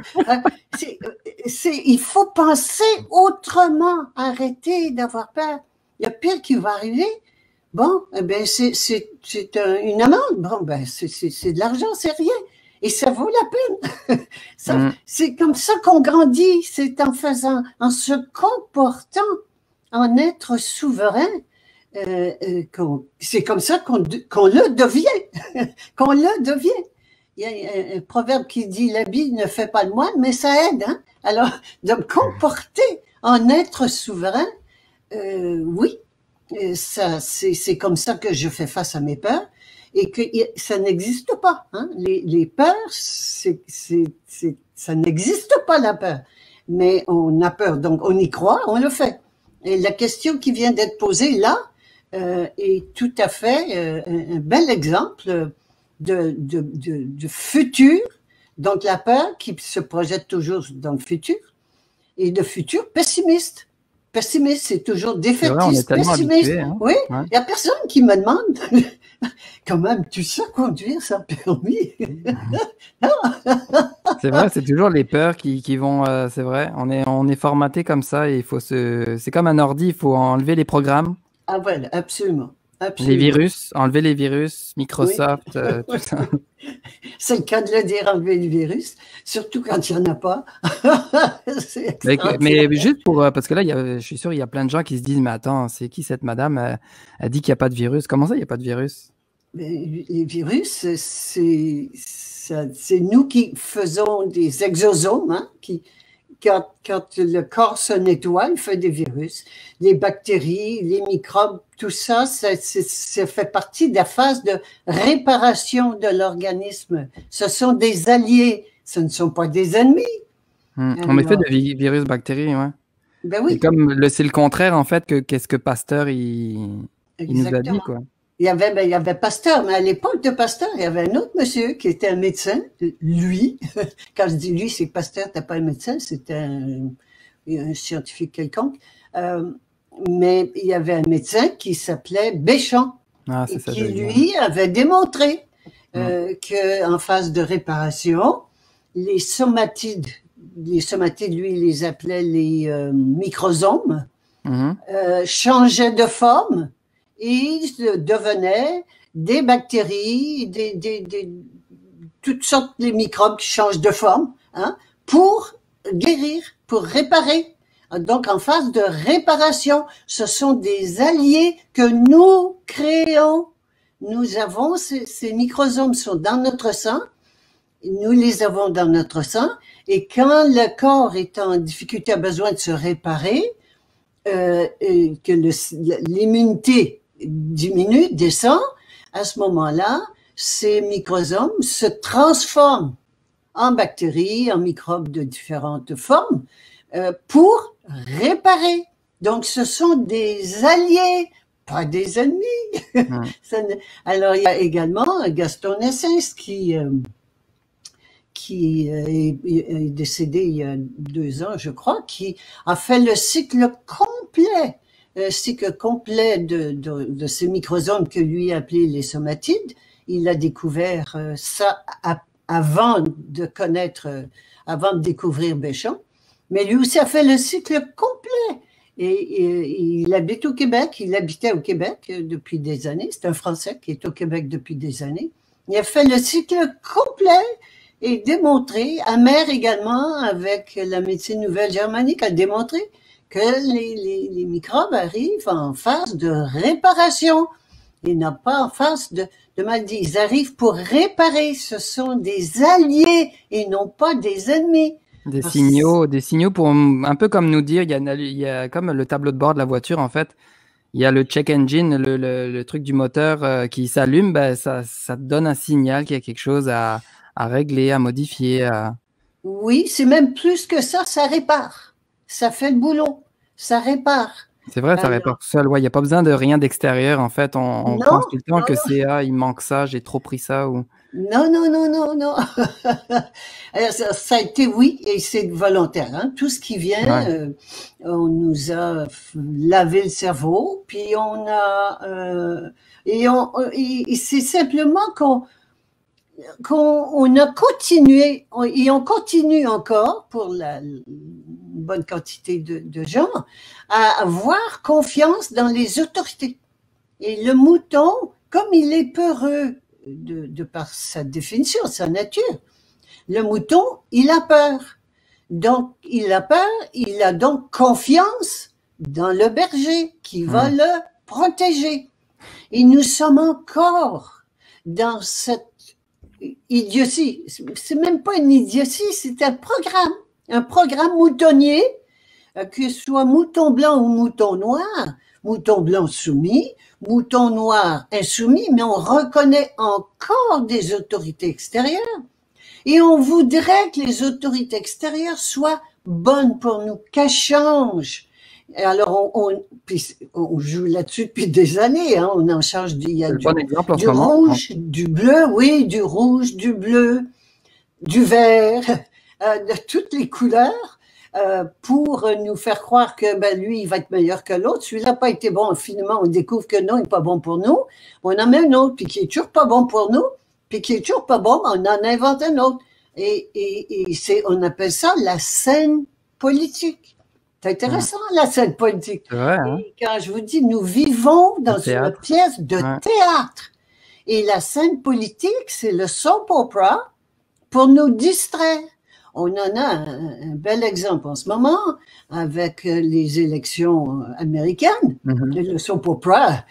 S2: Il faut penser autrement, arrêter d'avoir peur. Il y a pire qui va arriver. Bon, eh ben, c'est une amende. Bon, ben, c'est de l'argent, c'est rien. Et ça vaut la peine. C'est comme ça qu'on grandit. C'est en se comportant, en être souverain. C'est comme ça qu'on le devient. Qu'on le devient. Il y a un proverbe qui dit l'habit ne fait pas le moine, mais ça aide. Hein? Alors, de me comporter en être souverain, oui, c'est comme ça que je fais face à mes peurs. Et que ça n'existe pas. Hein? Les peurs, ça n'existe pas, la peur. Mais on a peur, donc on y croit, on le fait. Et la question qui vient d'être posée là est tout à fait un bel exemple de futur. Donc la peur qui se projette toujours dans le futur et de futur pessimiste. Pessimiste, c'est toujours défaitiste, pessimiste. Hein? Oui, il n'y a personne qui me demande quand même, tu sais conduire sans permis.
S1: C'est vrai, c'est toujours les peurs qui vont. C'est vrai, on est formaté comme ça et c'est comme un ordi, il faut enlever les programmes.
S2: Ah voilà, absolument.
S1: Les virus, enlever les virus, Microsoft, tout ça.
S2: C'est le cas de le dire, enlever les virus, surtout quand il n'y en a pas.
S1: mais juste parce que là, je suis sûr, il y a plein de gens qui se disent, mais attends, c'est qui cette madame? Elle dit qu'il n'y a pas de virus. Comment ça, il n'y a pas de virus?
S2: Les virus, c'est nous qui faisons des exosomes, hein, quand le corps se nettoie, il fait des virus. Les bactéries, les microbes, tout ça, ça fait partie de la phase de réparation de l'organisme. Ce sont des alliés, ce ne sont pas des ennemis.
S1: On met fait de virus, bactéries, ouais.
S2: Ben oui.
S1: C'est le contraire, en fait, qu'est-ce que Pasteur, il nous a dit, quoi.
S2: Il y avait Pasteur, mais à l'époque de Pasteur, il y avait un autre monsieur qui était un médecin, lui. Quand je dis lui, c'est que Pasteur n'était pas un médecin, c'était un scientifique quelconque, mais il y avait un médecin qui s'appelait Béchamp, et qui, lui, avait démontré qu'en phase de réparation, les somatides, lui, il les appelait les microsomes, changeaient de forme et devenaient des bactéries, toutes sortes de microbes qui changent de forme, hein, pour guérir, pour réparer. Donc, en phase de réparation, ce sont des alliés que nous créons. Nous avons, ces microsomes sont dans notre sang, nous les avons dans notre sang, et quand le corps est en difficulté, a besoin de se réparer, et que l'immunité diminue, descend, à ce moment-là, ces microsomes se transforment en bactéries, en microbes de différentes formes, pour réparer. Donc, ce sont des alliés, pas des ennemis. Alors, il y a également Gaston Naessens qui est décédé il y a 2 ans, je crois, qui a fait le cycle complet de ces microsomes que lui appelait les somatides. Il a découvert ça avant de découvrir Béchamp. Mais lui aussi a fait le cycle complet. Et il habite au Québec. Il habitait au Québec depuis des années. C'est un Français qui est au Québec depuis des années. Il a fait le cycle complet et démontré, Amer également, avec la médecine nouvelle germanique, a démontré que les microbes arrivent en phase de réparation. Ils n'ont pas en phase de maladie. Ils arrivent pour réparer. Ce sont des alliés et non pas des ennemis.
S1: Des signaux pour un peu comme nous dire, il y a comme le tableau de bord de la voiture, en fait. Il y a le check engine, le truc du moteur qui s'allume, ben, ça te donne un signal qu'il y a quelque chose à régler, à modifier.
S2: Oui, c'est même plus que ça répare. Ça fait le boulot. Ça répare.
S1: C'est vrai, ça répare tout seul. Ouais, il n'y a pas besoin de rien d'extérieur, en fait. On pense tout le temps que c'est il manque ça, j'ai trop pris ça. Ou...
S2: Non. Alors, ça a été, oui, et c'est volontaire. Hein. Tout ce qui vient, on nous a lavé le cerveau, puis on a... et c'est simplement qu'on a continué, et on continue encore, pour la bonne quantité de gens, à avoir confiance dans les autorités. Et le mouton, comme il est peureux, de par sa définition, sa nature, le mouton, il a peur. Donc, il a peur, il a donc confiance dans le berger qui va le protéger. Et nous sommes encore dans cette idiotie. C'est même pas une idiotie, c'est un programme moutonnier, que ce soit mouton blanc ou mouton noir, mouton blanc soumis, mouton noir insoumis, mais on reconnaît encore des autorités extérieures et on voudrait que les autorités extérieures soient bonnes pour nous, qu'elles changent. Alors, on joue là-dessus depuis des années, hein, on en change, il y a du rouge, du bleu, oui, du rouge, du bleu, du vert, de toutes les couleurs. Pour nous faire croire que lui, il va être meilleur que l'autre. Celui-là n'a pas été bon. Finalement, on découvre que non, il n'est pas bon pour nous. On en met un autre, puis qui est toujours pas bon pour nous, puis qui est toujours pas bon, on en invente un autre. Et on appelle ça la scène politique. C'est intéressant, la scène politique.
S1: C'est vrai, hein?
S2: Et quand je vous dis, nous vivons dans une pièce de théâtre. Et la scène politique, c'est le soap opera pour nous distraire. On en a un bel exemple en ce moment avec les élections américaines. Le soap opera,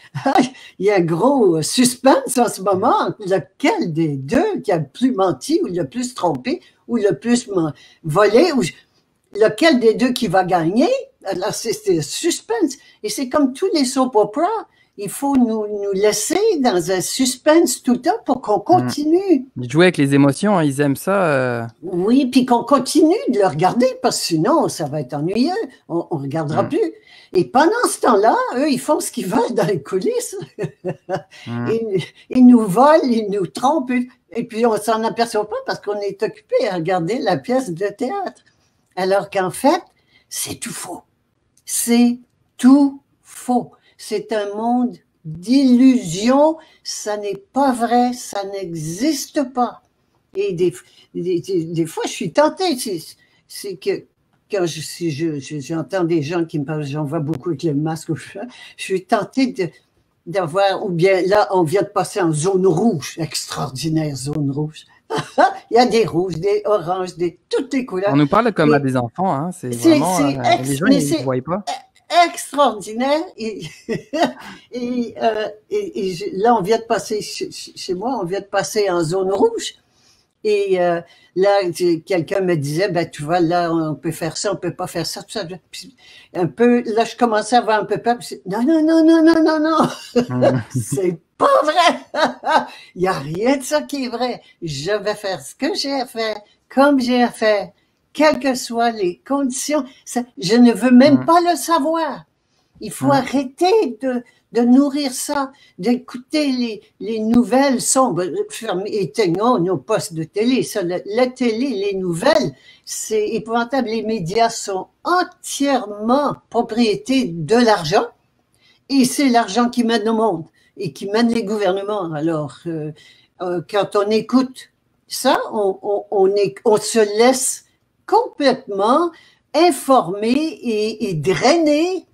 S2: il y a un gros suspense en ce moment. Lequel des deux qui a le plus menti ou le plus trompé ou le plus volé ou lequel des deux qui va gagner? Alors c'est suspense. Et c'est comme tous les soap opera. Il faut nous laisser dans un suspense tout le temps pour qu'on continue.
S1: Jouer avec les émotions, hein, ils aiment ça.
S2: Oui, puis qu'on continue de le regarder, parce que sinon, ça va être ennuyeux. On ne regardera plus. Et pendant ce temps-là, eux, ils font ce qu'ils veulent dans les coulisses. Ils nous volent, ils nous trompent. Et puis, on ne s'en aperçoit pas parce qu'on est occupé à regarder la pièce de théâtre. Alors qu'en fait, c'est tout faux. C'est tout faux. C'est un monde d'illusions, ça n'est pas vrai, ça n'existe pas. Et des fois, je suis tentée, c'est que quand j'entends des gens qui me parlent, j'en vois beaucoup avec le masque, je suis tentée d'avoir, ou bien là, on vient de passer en zone rouge, extraordinaire zone rouge. Il y a des rouges, des oranges, toutes les couleurs.
S1: On nous parle comme à des enfants, hein. C'est vraiment, les gens ils ne voient pas.
S2: Extraordinaire. Et là, on vient de passer, chez moi, on vient de passer en zone rouge. Et là, quelqu'un me disait, ben tu vois, là, on peut faire ça, on peut pas faire ça, tout ça. Puis, un peu, là, je commençais à avoir un peu peur. Puis, non, non, non, non, non, non, non. C'est pas vrai. Il y a rien de ça qui est vrai. Je vais faire ce que j'ai à faire, comme j'ai à faire, quelles que soient les conditions. Ça, je ne veux même pas le savoir. Il faut arrêter de nourrir ça, d'écouter les nouvelles sombres. Éteignons nos postes de télé. Ça, la télé, les nouvelles, c'est épouvantable. Les médias sont entièrement propriété de l'argent et c'est l'argent qui mène le monde et qui mène les gouvernements. Alors, quand on écoute ça, on se laisse complètement informer et drainer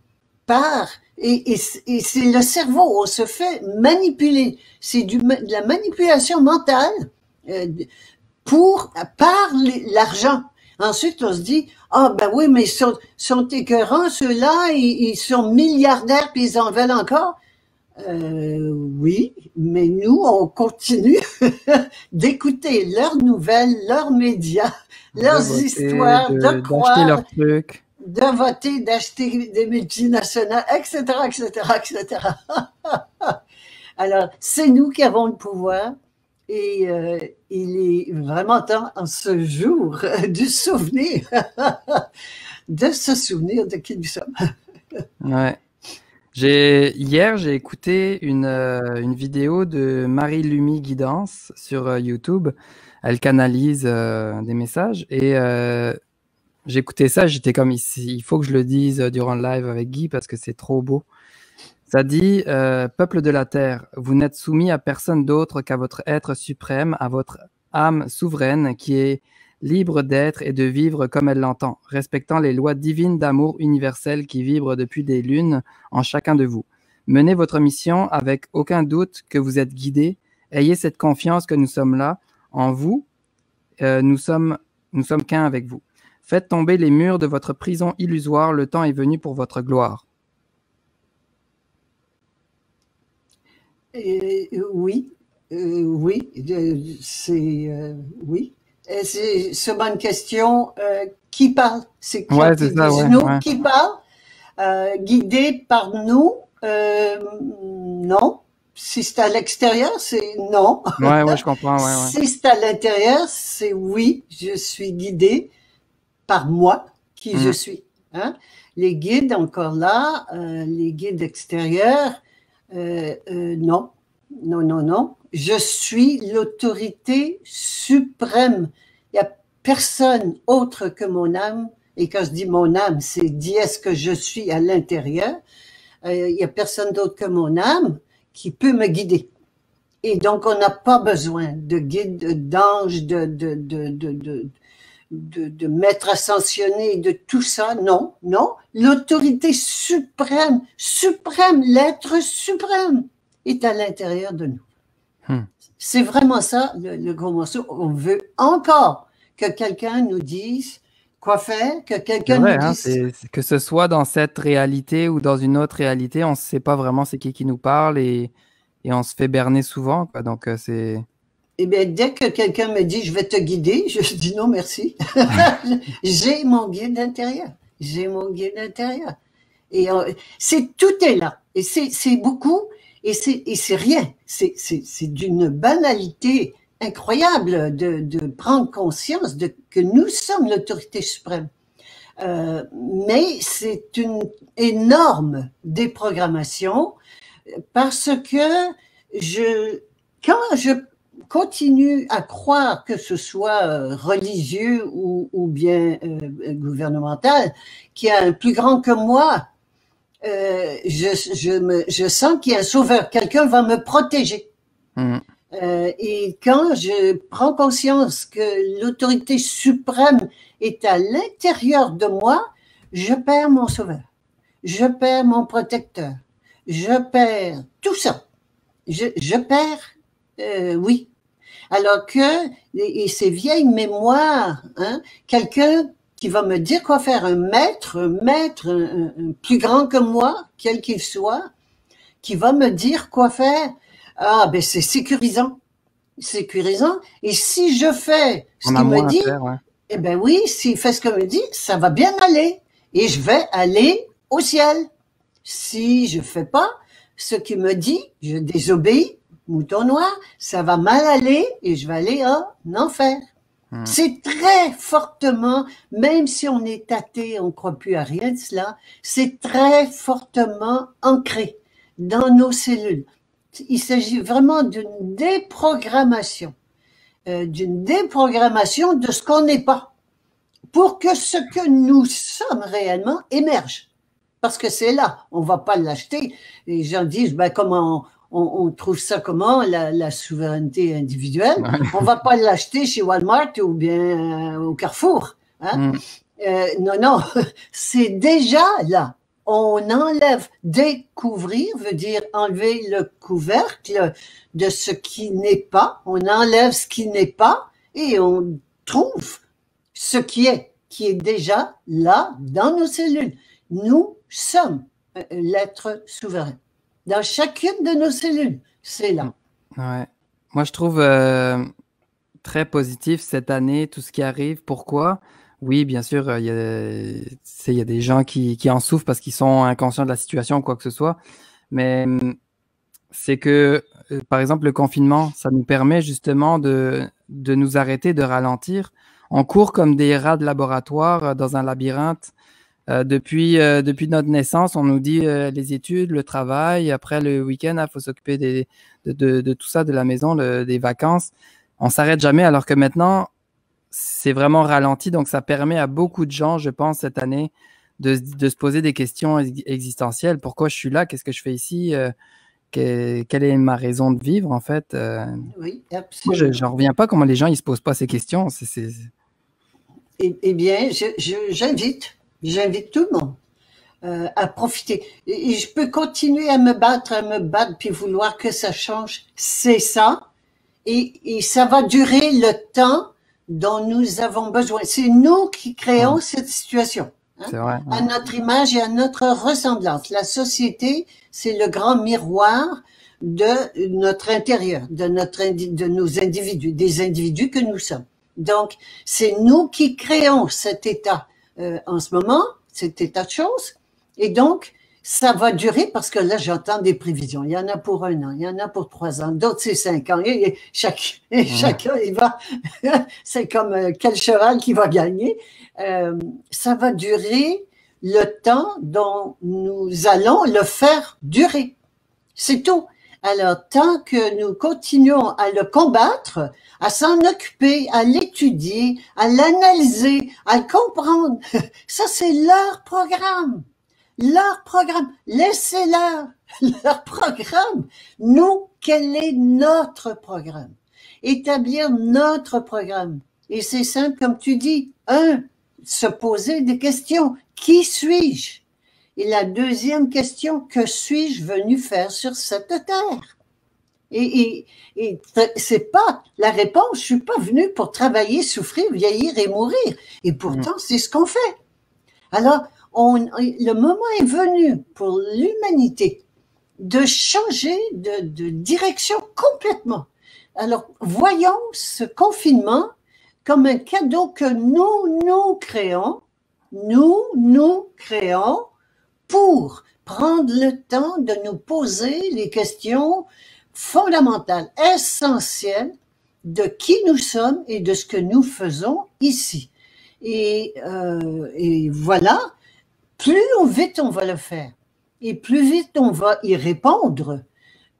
S2: par et c'est le cerveau, on se fait manipuler, c'est de la manipulation mentale par l'argent. Ensuite, on se dit, ah ben oui, mais ils sont écœurants, ceux-là, ils sont milliardaires puis ils en veulent encore. Oui, mais nous, on continue d'écouter leurs nouvelles, leurs médias, leurs histoires, de croire,
S1: leurs trucs,
S2: de voter, d'acheter des multinationales, etc., etc., etc. Alors, c'est nous qui avons le pouvoir et il est vraiment temps, en ce jour du souvenir, de se souvenir de qui nous sommes.
S1: Ouais. Hier, j'ai écouté une vidéo de Marie-Lumi Guidance sur YouTube. Elle canalise des messages et j'écoutais ça, j'étais comme ici, il faut que je le dise durant le live avec Guy parce que c'est trop beau. Ça dit, peuple de la terre, vous n'êtes soumis à personne d'autre qu'à votre être suprême, à votre âme souveraine qui est libre d'être et de vivre comme elle l'entend, respectant les lois divines d'amour universel qui vibrent depuis des lunes en chacun de vous. Menez votre mission avec aucun doute que vous êtes guidé. Ayez cette confiance que nous sommes là, en vous. Nous sommes qu'un avec vous. Faites tomber les murs de votre prison illusoire, le temps est venu pour votre gloire.
S2: Oui, c'est oui. C'est seulement une question. Qui parle? C'est
S1: ouais, c'est ça,
S2: nous qui parle, guidé par nous. Non. Si c'est à l'extérieur, c'est non.
S1: Ouais, je comprends. Ouais.
S2: Si c'est à l'intérieur, c'est oui. Je suis guidé par moi, qui je suis. Hein? Les guides encore là, les guides extérieurs. Non, non, non, non. Je suis l'autorité suprême. Il n'y a personne autre que mon âme. Et quand je dis mon âme, c'est est-ce que je suis à l'intérieur. Il n'y a personne d'autre que mon âme qui peut me guider. Et donc, on n'a pas besoin de guide, d'ange, de maître ascensionné, de tout ça. Non, non. L'autorité suprême, l'être suprême est à l'intérieur de nous. C'est vraiment ça, le gros morceau. On veut encore que quelqu'un nous dise quoi faire, que quelqu'un nous dise...
S1: que ce soit dans cette réalité ou dans une autre réalité, on ne sait pas vraiment c'est qui nous parle et on se fait berner souvent, quoi. Donc, c'est...
S2: Eh bien, dès que quelqu'un me dit « je vais te guider », je dis non, merci. J'ai mon guide intérieur. J'ai mon guide intérieur. Et tout est là. Et c'est beaucoup, et c'est rien. C'est d'une banalité incroyable de prendre conscience que nous sommes l'autorité suprême. Mais c'est une énorme déprogrammation parce que quand continue à croire que ce soit religieux ou bien gouvernemental, qu'il y a un plus grand que moi, je sens qu'il y a un sauveur, quelqu'un va me protéger. Et quand je prends conscience que l'autorité suprême est à l'intérieur de moi, je perds mon sauveur, je perds mon protecteur, je perds tout ça. Je perds, oui. Alors que, et ces vieilles mémoires, hein, quelqu'un qui va me dire quoi faire, un maître un plus grand que moi, quel qu'il soit, qui va me dire quoi faire, ah, ben c'est sécurisant. Sécurisant. Et si je fais ce qu'il me dit, eh ben oui, s'il fait ce qu'il me dit, ça va bien aller. Et je vais aller au ciel. Si je fais pas ce qu'il me dit, je désobéis, mouton noir, ça va mal aller et je vais aller en enfer. C'est très fortement, même si on est athée, on ne croit plus à rien de cela, c'est très fortement ancré dans nos cellules. Il s'agit vraiment d'une déprogrammation de ce qu'on n'est pas, pour que ce que nous sommes réellement émerge. Parce que c'est là, on ne va pas l'acheter. Les gens disent, ben comment on trouve ça comment, la souveraineté individuelle? On ne va pas l'acheter chez Walmart ou bien au Carrefour. Hein? Non, non, c'est déjà là. On enlève, découvrir veut dire enlever le couvercle de ce qui n'est pas. On enlève ce qui n'est pas et on trouve ce qui est déjà là dans nos cellules. Nous sommes l'être souverain. Dans chacune de nos cellules, c'est là.
S1: Ouais. Moi, je trouve très positif cette année, tout ce qui arrive. Pourquoi? Oui, bien sûr, il y a des gens qui en souffrent parce qu'ils sont inconscients de la situation ou quoi que ce soit. Mais c'est que, par exemple, le confinement, ça nous permet justement de nous arrêter, de ralentir. On court comme des rats de laboratoire dans un labyrinthe. Depuis notre naissance, on nous dit les études, le travail. Après, le week-end, il faut s'occuper de tout ça, de la maison, des vacances. On s'arrête jamais, alors que maintenant, c'est vraiment ralenti. Donc, ça permet à beaucoup de gens, je pense, cette année, de se poser des questions existentielles. Pourquoi je suis là? Qu'est-ce que je fais ici? Quelle est ma raison de vivre, en fait?
S2: Oui, absolument.
S1: Moi, je n'en reviens pas comment les gens ne se posent pas ces questions.
S2: Eh bien, j'invite tout le monde à profiter. Et je peux continuer à me battre, puis vouloir que ça change. C'est ça. Et ça va durer le temps dont nous avons besoin. C'est nous qui créons cette situation. Hein,
S1: c'est vrai,
S2: à notre image et à notre ressemblance. La société, c'est le grand miroir de notre intérieur, de nos individus, des individus que nous sommes. Donc, c'est nous qui créons cet état en ce moment, cet état de choses. Et donc, ça va durer parce que là, j'entends des prévisions. Il y en a pour 1 an, il y en a pour 3 ans, d'autres c'est 5 ans. Et chacun, il va, c'est comme quel cheval qui va gagner. Ça va durer le temps dont nous allons le faire durer. C'est tout. Alors, tant que nous continuons à le combattre, à s'en occuper, à l'étudier, à l'analyser, à le comprendre, ça c'est leur programme. Leur programme. Laissez-leur leur programme. Nous, quel est notre programme? Établir notre programme. Et c'est simple, comme tu dis. Se poser des questions. Qui suis-je? Et la deuxième question, que suis-je venu faire sur cette terre? Et c'est pas la réponse, je suis pas venu pour travailler, souffrir, vieillir et mourir. Et pourtant, c'est ce qu'on fait. Alors, le moment est venu pour l'humanité de changer de direction complètement. Alors, voyons ce confinement comme un cadeau que nous créons, nous créons pour prendre le temps de nous poser les questions fondamentales, essentielles de qui nous sommes et de ce que nous faisons ici. Et voilà, plus vite on va le faire et plus vite on va y répondre,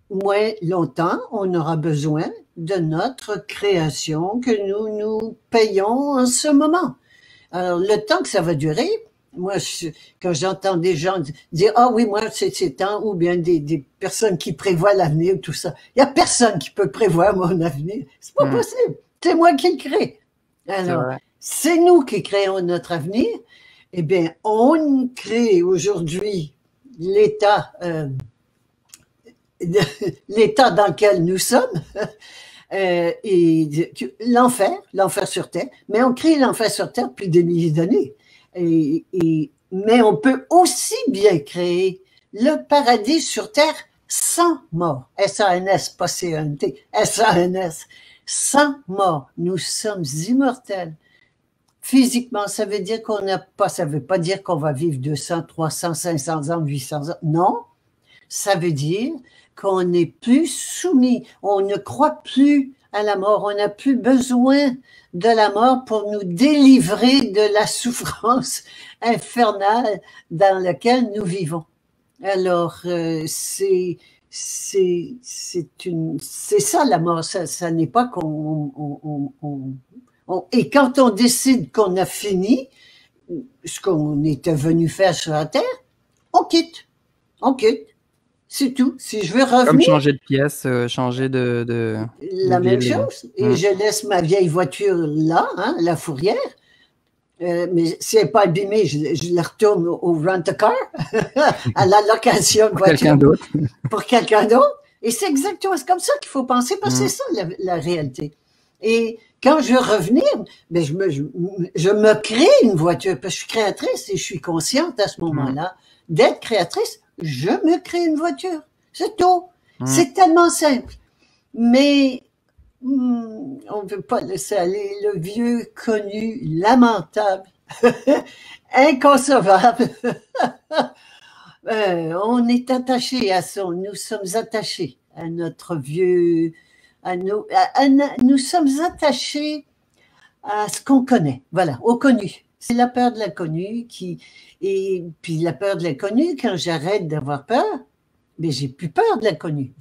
S2: moins longtemps, on aura besoin de notre création que nous payons en ce moment. Alors, le temps que ça va durer, moi, quand j'entends des gens dire, ah oui, moi, c'est temps, ou bien des personnes qui prévoient l'avenir, tout ça. Il y a personne qui peut prévoir mon avenir. C'est pas possible. C'est moi qui le crée. Alors, c'est nous qui créons notre avenir. Eh bien, on crée aujourd'hui l'état dans lequel nous sommes. Et l'enfer sur Terre, mais on crée l'enfer sur Terre depuis des milliers d'années. Mais on peut aussi bien créer le paradis sur Terre sans mort. S-A-N-S, pas C-A-N-T, S-A-N-S, sans mort. Nous sommes immortels. Physiquement, ça veut dire ça veut pas dire qu'on va vivre 200, 300, 500 ans, 800 ans. Non, ça veut dire qu'on n'est plus soumis, on ne croit plus à la mort, on n'a plus besoin de la mort pour nous délivrer de la souffrance infernale dans laquelle nous vivons. Alors, c'est ça la mort, ça n'est pas et quand on décide qu'on a fini ce qu'on était venu faire sur la Terre, on quitte. C'est tout. Si je veux revenir.
S1: Comme changer de pièce, changer
S2: la même chose. Et je laisse ma vieille voiture là, hein, la fourrière. Mais si elle n'est pas abîmée, je la retourne au rent-a-car, à la location de voiture. Pour quelqu'un d'autre. Et c'est exactement comme ça qu'il faut penser, parce que c'est ça la réalité. Et quand je veux revenir, ben je me crée une voiture, parce que je suis créatrice et je suis consciente à ce moment-là d'être créatrice. Je me crée une voiture. C'est tout. C'est tellement simple. Mais on ne veut pas laisser aller le vieux connu, lamentable, inconcevable. On est attaché à ça. Nous sommes attachés à notre vieux... nous sommes attachés à ce qu'on connaît. Voilà, au connu. C'est la peur de l'inconnu et puis la peur de l'inconnu, quand j'arrête d'avoir peur, mais j'ai plus peur de l'inconnu.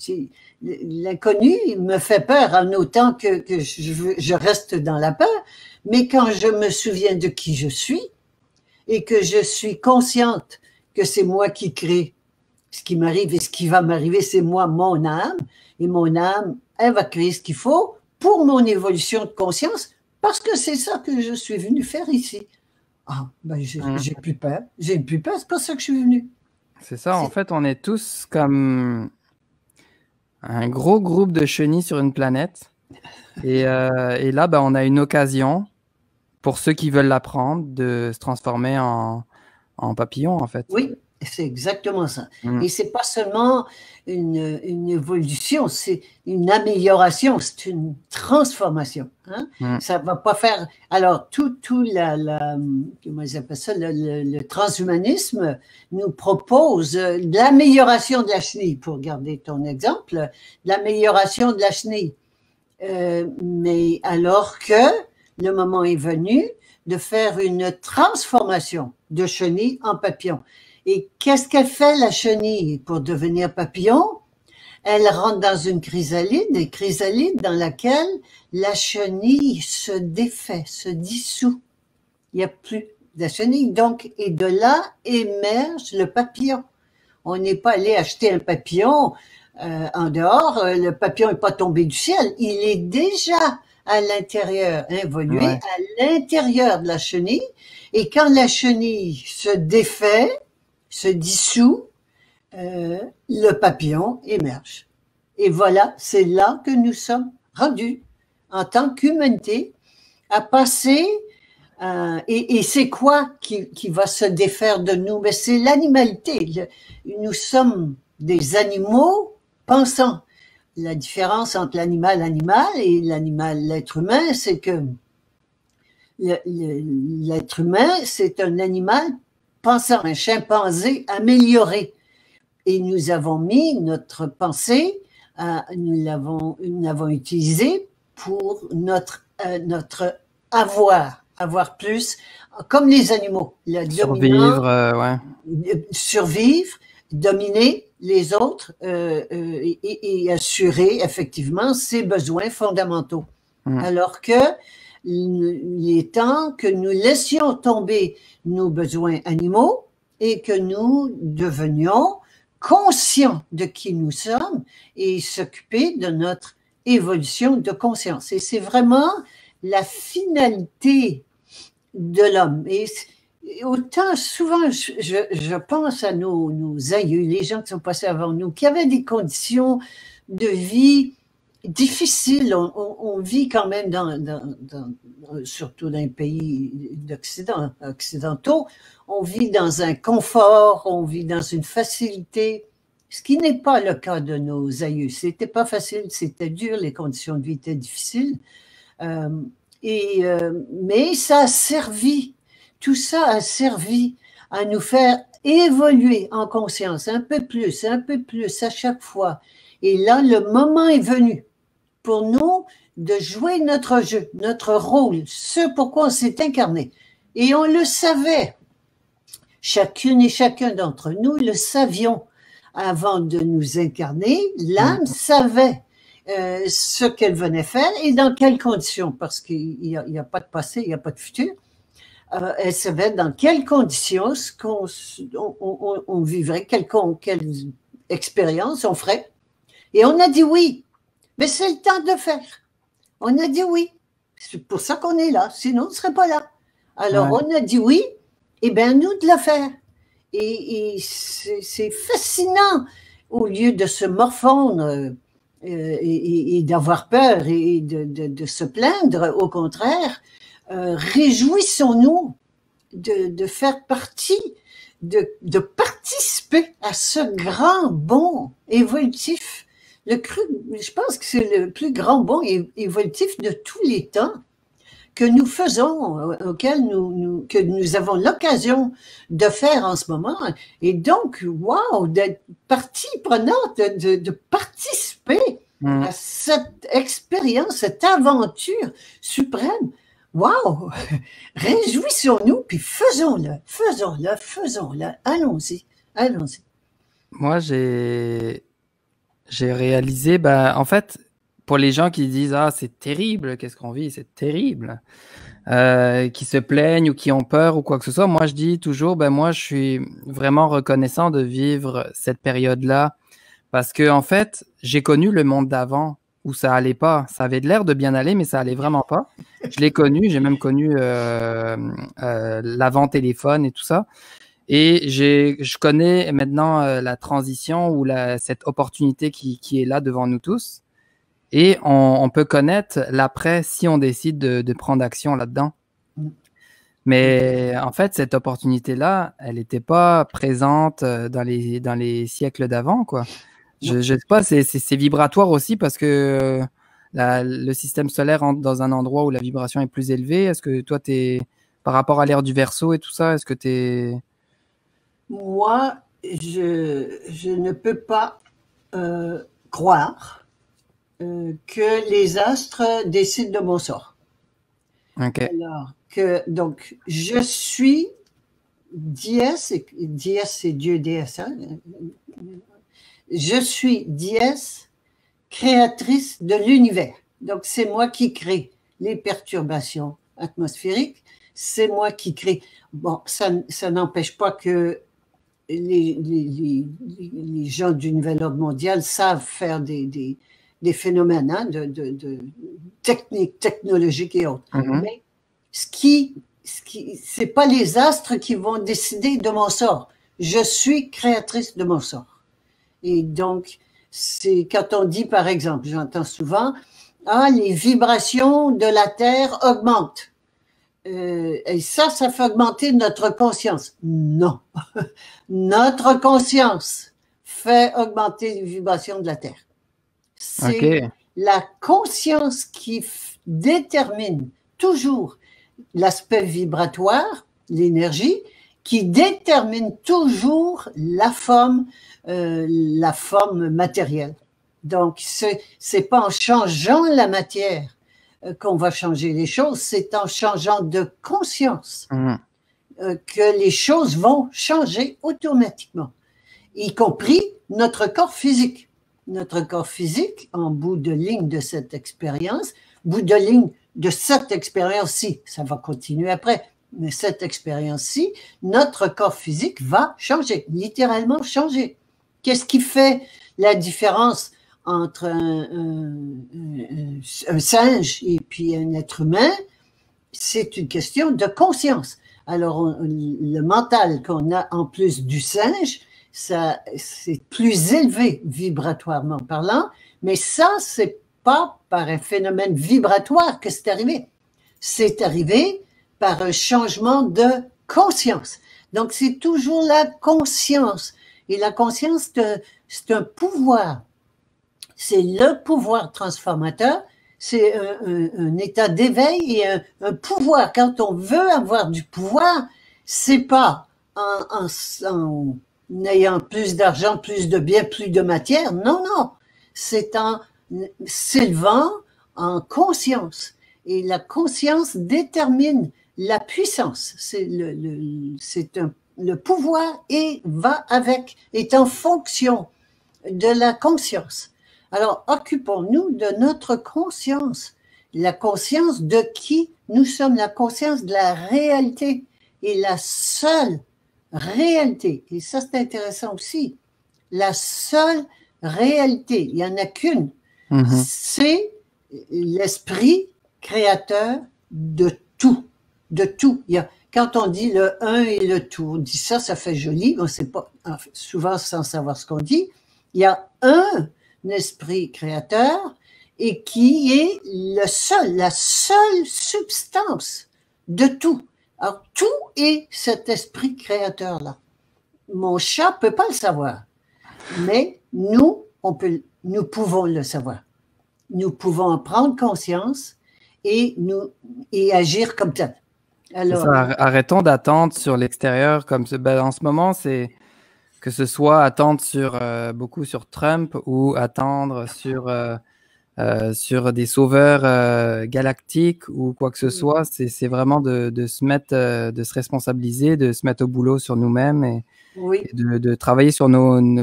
S2: L'inconnu me fait peur en autant que je reste dans la peur, mais quand je me souviens de qui je suis et que je suis consciente que c'est moi qui crée ce qui m'arrive et ce qui va m'arriver, c'est moi, mon âme, et mon âme, elle va créer ce qu'il faut pour mon évolution de conscience, parce que c'est ça que je suis venu faire ici. Ah, ben j'ai plus peur. J'ai plus peur, c'est pas ça que je suis venu.
S1: C'est ça, en fait, on est tous comme un gros groupe de chenilles sur une planète. Et là, ben, on a une occasion, pour ceux qui veulent l'apprendre, de se transformer en papillon, en fait.
S2: Oui, c'est exactement ça. Et c'est pas seulement une évolution, c'est une amélioration, c'est une transformation. Hein? Ça va pas faire... Alors, tout comment ils appellent ça, le transhumanisme nous propose de l'amélioration de la chenille, pour garder ton exemple, l'amélioration de la chenille. Mais alors que le moment est venu de faire une transformation de chenille en papillon. Et qu'est-ce qu'elle fait, la chenille, pour devenir papillon? Elle rentre dans une chrysalide dans laquelle la chenille se défait, se dissout. Il n'y a plus de chenille. Donc, et de là émerge le papillon. On n'est pas allé acheter un papillon en dehors. Le papillon n'est pas tombé du ciel. Il est déjà à l'intérieur, involué, à l'intérieur de la chenille. Et quand la chenille se défait, se dissout, le papillon émerge. Et voilà, c'est là que nous sommes rendus en tant qu'humanité à passer. Et c'est quoi qui va se défaire de nous? Mais c'est l'animalité. Nous sommes des animaux pensants. La différence entre l'animal et l'être humain, c'est que l'être humain, c'est un animal pensant, un chimpanzé amélioré. Et nous avons mis notre pensée, nous l'avons utilisée pour notre avoir plus, comme les animaux.
S1: Survivre,
S2: survivre, dominer les autres et assurer effectivement ses besoins fondamentaux. Alors que il est temps que nous laissions tomber nos besoins animaux et que nous devenions conscients de qui nous sommes et s'occuper de notre évolution de conscience. Et c'est vraiment la finalité de l'homme. Et autant souvent, je pense à nos aïeux, les gens qui sont passés avant nous, qui avaient des conditions de vie difficiles. On vit quand même surtout dans les pays occidentaux, on vit dans un confort, on vit dans une facilité, ce qui n'est pas le cas de nos aïeux. C'était pas facile, c'était dur, les conditions de vie étaient difficiles. Mais ça a servi, tout ça a servi à nous faire évoluer en conscience un peu plus à chaque fois. Et là, le moment est venu pour nous de jouer notre jeu, notre rôle, ce pourquoi on s'est incarné. Et on le savait. Chacune et chacun d'entre nous le savions avant de nous incarner. L'âme savait ce qu'elle venait faire et dans quelles conditions, parce qu'il n'y a pas de passé, il n'y a pas de futur. Elle savait dans quelles conditions on vivrait, quelle expérience on ferait. Et on a dit oui, mais c'est le temps de le faire. On a dit oui. C'est pour ça qu'on est là, sinon on ne serait pas là. Alors on a dit oui, et bien nous de le faire. Et c'est fascinant, au lieu de se morfondre et d'avoir peur et de se plaindre, au contraire, réjouissons-nous de faire partie, de participer à ce grand bond évolutif. Je pense que c'est le plus grand bond évolutif de tous les temps que nous faisons, que nous avons l'occasion de faire en ce moment. Et donc, wow, d'être partie prenante, de participer à cette expérience, cette aventure suprême. Wow! Réjouissons-nous, puis faisons-le. Allons-y.
S1: Moi, j'ai réalisé, en fait, pour les gens qui disent « Ah, c'est terrible, qu'est-ce qu'on vit, c'est terrible », qui se plaignent ou qui ont peur ou quoi que ce soit, moi, je dis toujours, moi, je suis vraiment reconnaissant de vivre cette période-là parce que, en fait, j'ai connu le monde d'avant où ça allait pas. Ça avait l'air de bien aller, mais ça allait vraiment pas. Je l'ai connu, j'ai même connu l'avant-téléphone et tout ça. Et je connais maintenant la transition ou cette opportunité qui est là devant nous tous. Et on peut connaître l'après si on décide de prendre action là-dedans. Mais en fait, cette opportunité-là, elle n'était pas présente dans les siècles d'avant, quoi. Je sais pas, c'est vibratoire aussi parce que le système solaire entre dans un endroit où la vibration est plus élevée. Est-ce que toi, par rapport à l'ère du Verseau et tout ça, est-ce que tu es...
S2: Moi, je ne peux pas croire que les astres décident de mon sort.
S1: Okay.
S2: Alors donc, je suis déesse, c'est Dieu, déesse, hein? Je suis déesse créatrice de l'univers. Donc, c'est moi qui crée les perturbations atmosphériques, c'est moi qui crée. Bon, ça n'empêche pas que les gens du nouvel ordre mondial savent faire des phénomènes de techniques, technologiques et autres. Mais c'est pas les astres qui vont décider de mon sort. Je suis créatrice de mon sort. Et donc, c'est quand on dit, par exemple, j'entends souvent, les vibrations de la Terre augmentent. Et ça fait augmenter notre conscience. Non. Notre conscience fait augmenter les vibrations de la Terre. C'est la conscience qui détermine toujours l'aspect vibratoire, l'énergie, qui détermine toujours la forme matérielle. Donc, c'est pas en changeant la matière qu'on va changer les choses, c'est en changeant de conscience que les choses vont changer automatiquement. y compris notre corps physique. Notre corps physique, en bout de ligne de cette expérience, bout de ligne de cette expérience-ci, ça va continuer après, mais cette expérience-ci, notre corps physique va changer, littéralement changer. Qu'est-ce qui fait la différence entre un singe et puis un être humain? C'est une question de conscience. Alors, le mental qu'on a en plus du singe, ça, c'est plus élevé vibratoirement parlant, mais ça, c'est pas par un phénomène vibratoire que c'est arrivé. C'est arrivé par un changement de conscience. Donc, c'est toujours la conscience. Et la conscience, c'est un pouvoir. C'est le pouvoir transformateur. C'est un état d'éveil et un pouvoir. Quand on veut avoir du pouvoir, c'est pas en ayant plus d'argent, plus de biens, plus de matière. Non, non. C'est en s'élevant en conscience. Et la conscience détermine la puissance. C'est le pouvoir et va avec, est en fonction de la conscience. Alors, occupons-nous de notre conscience, la conscience de qui nous sommes, la conscience de la réalité et la seule réalité. Et ça, c'est intéressant aussi. La seule réalité, il n'y en a qu'une, c'est l'esprit créateur de tout, de tout. Quand on dit le un et le tout, on dit ça, ça fait joli, on sait pas, souvent sans savoir ce qu'on dit. Il y a un esprit créateur et qui est la seule substance de tout. Alors, tout est cet esprit créateur-là. Mon chat peut pas le savoir, mais nous pouvons le savoir. Nous pouvons en prendre conscience et agir comme tel.
S1: Alors, arrêtons d'attendre sur l'extérieur comme en ce moment, c'est que ce soit attendre beaucoup sur Trump ou attendre sur des sauveurs galactiques ou quoi que ce soit. C'est vraiment de se mettre, de se responsabiliser, de se mettre au boulot sur nous-mêmes et de travailler sur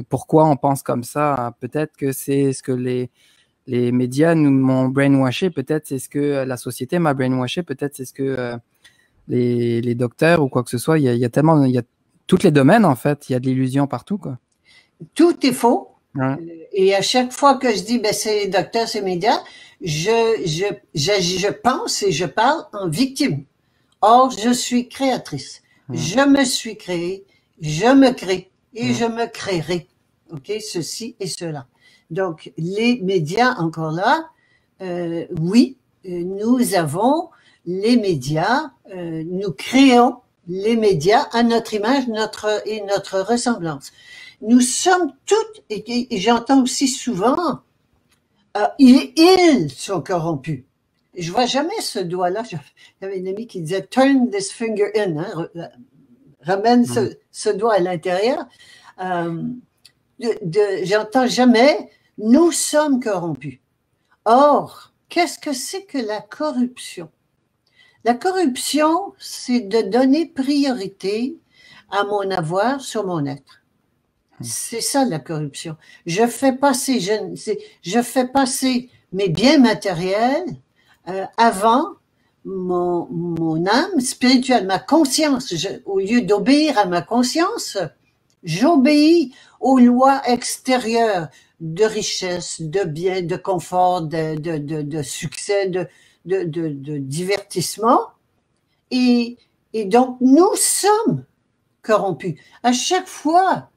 S1: pourquoi on pense comme ça. Peut-être que c'est ce que les médias m'ont brainwashé, peut-être c'est ce que la société m'a brainwashé, peut-être c'est ce que les docteurs ou quoi que ce soit. Il y a tellement, il y a tous les domaines en fait, il y a de l'illusion partout, quoi.
S2: Tout est faux. Ouais. Et à chaque fois que je dis c'est les docteurs, c'est les médias, je pense et je parle en victime. Or, je suis créatrice. Je me suis créée, je me crée et je me créerai. OK, ceci et cela. Donc, les médias, encore là, oui, nous avons les médias, nous créons les médias à notre image et notre ressemblance. Nous sommes toutes, et j'entends aussi souvent, ils sont corrompus. Et je vois jamais ce doigt-là. J'avais une amie qui disait « turn this finger in hein, », ramène ce doigt à l'intérieur. J'entends jamais « nous sommes corrompus ». Or, qu'est-ce que c'est que la corruption? La corruption, c'est de donner priorité à mon avoir sur mon être. C'est ça la corruption. Je fais passer mes biens matériels avant mon âme spirituelle, ma conscience. Au lieu d'obéir à ma conscience, j'obéis aux lois extérieures de richesse, de bien, de confort, de succès, de divertissement. Et donc, nous sommes corrompus. À chaque fois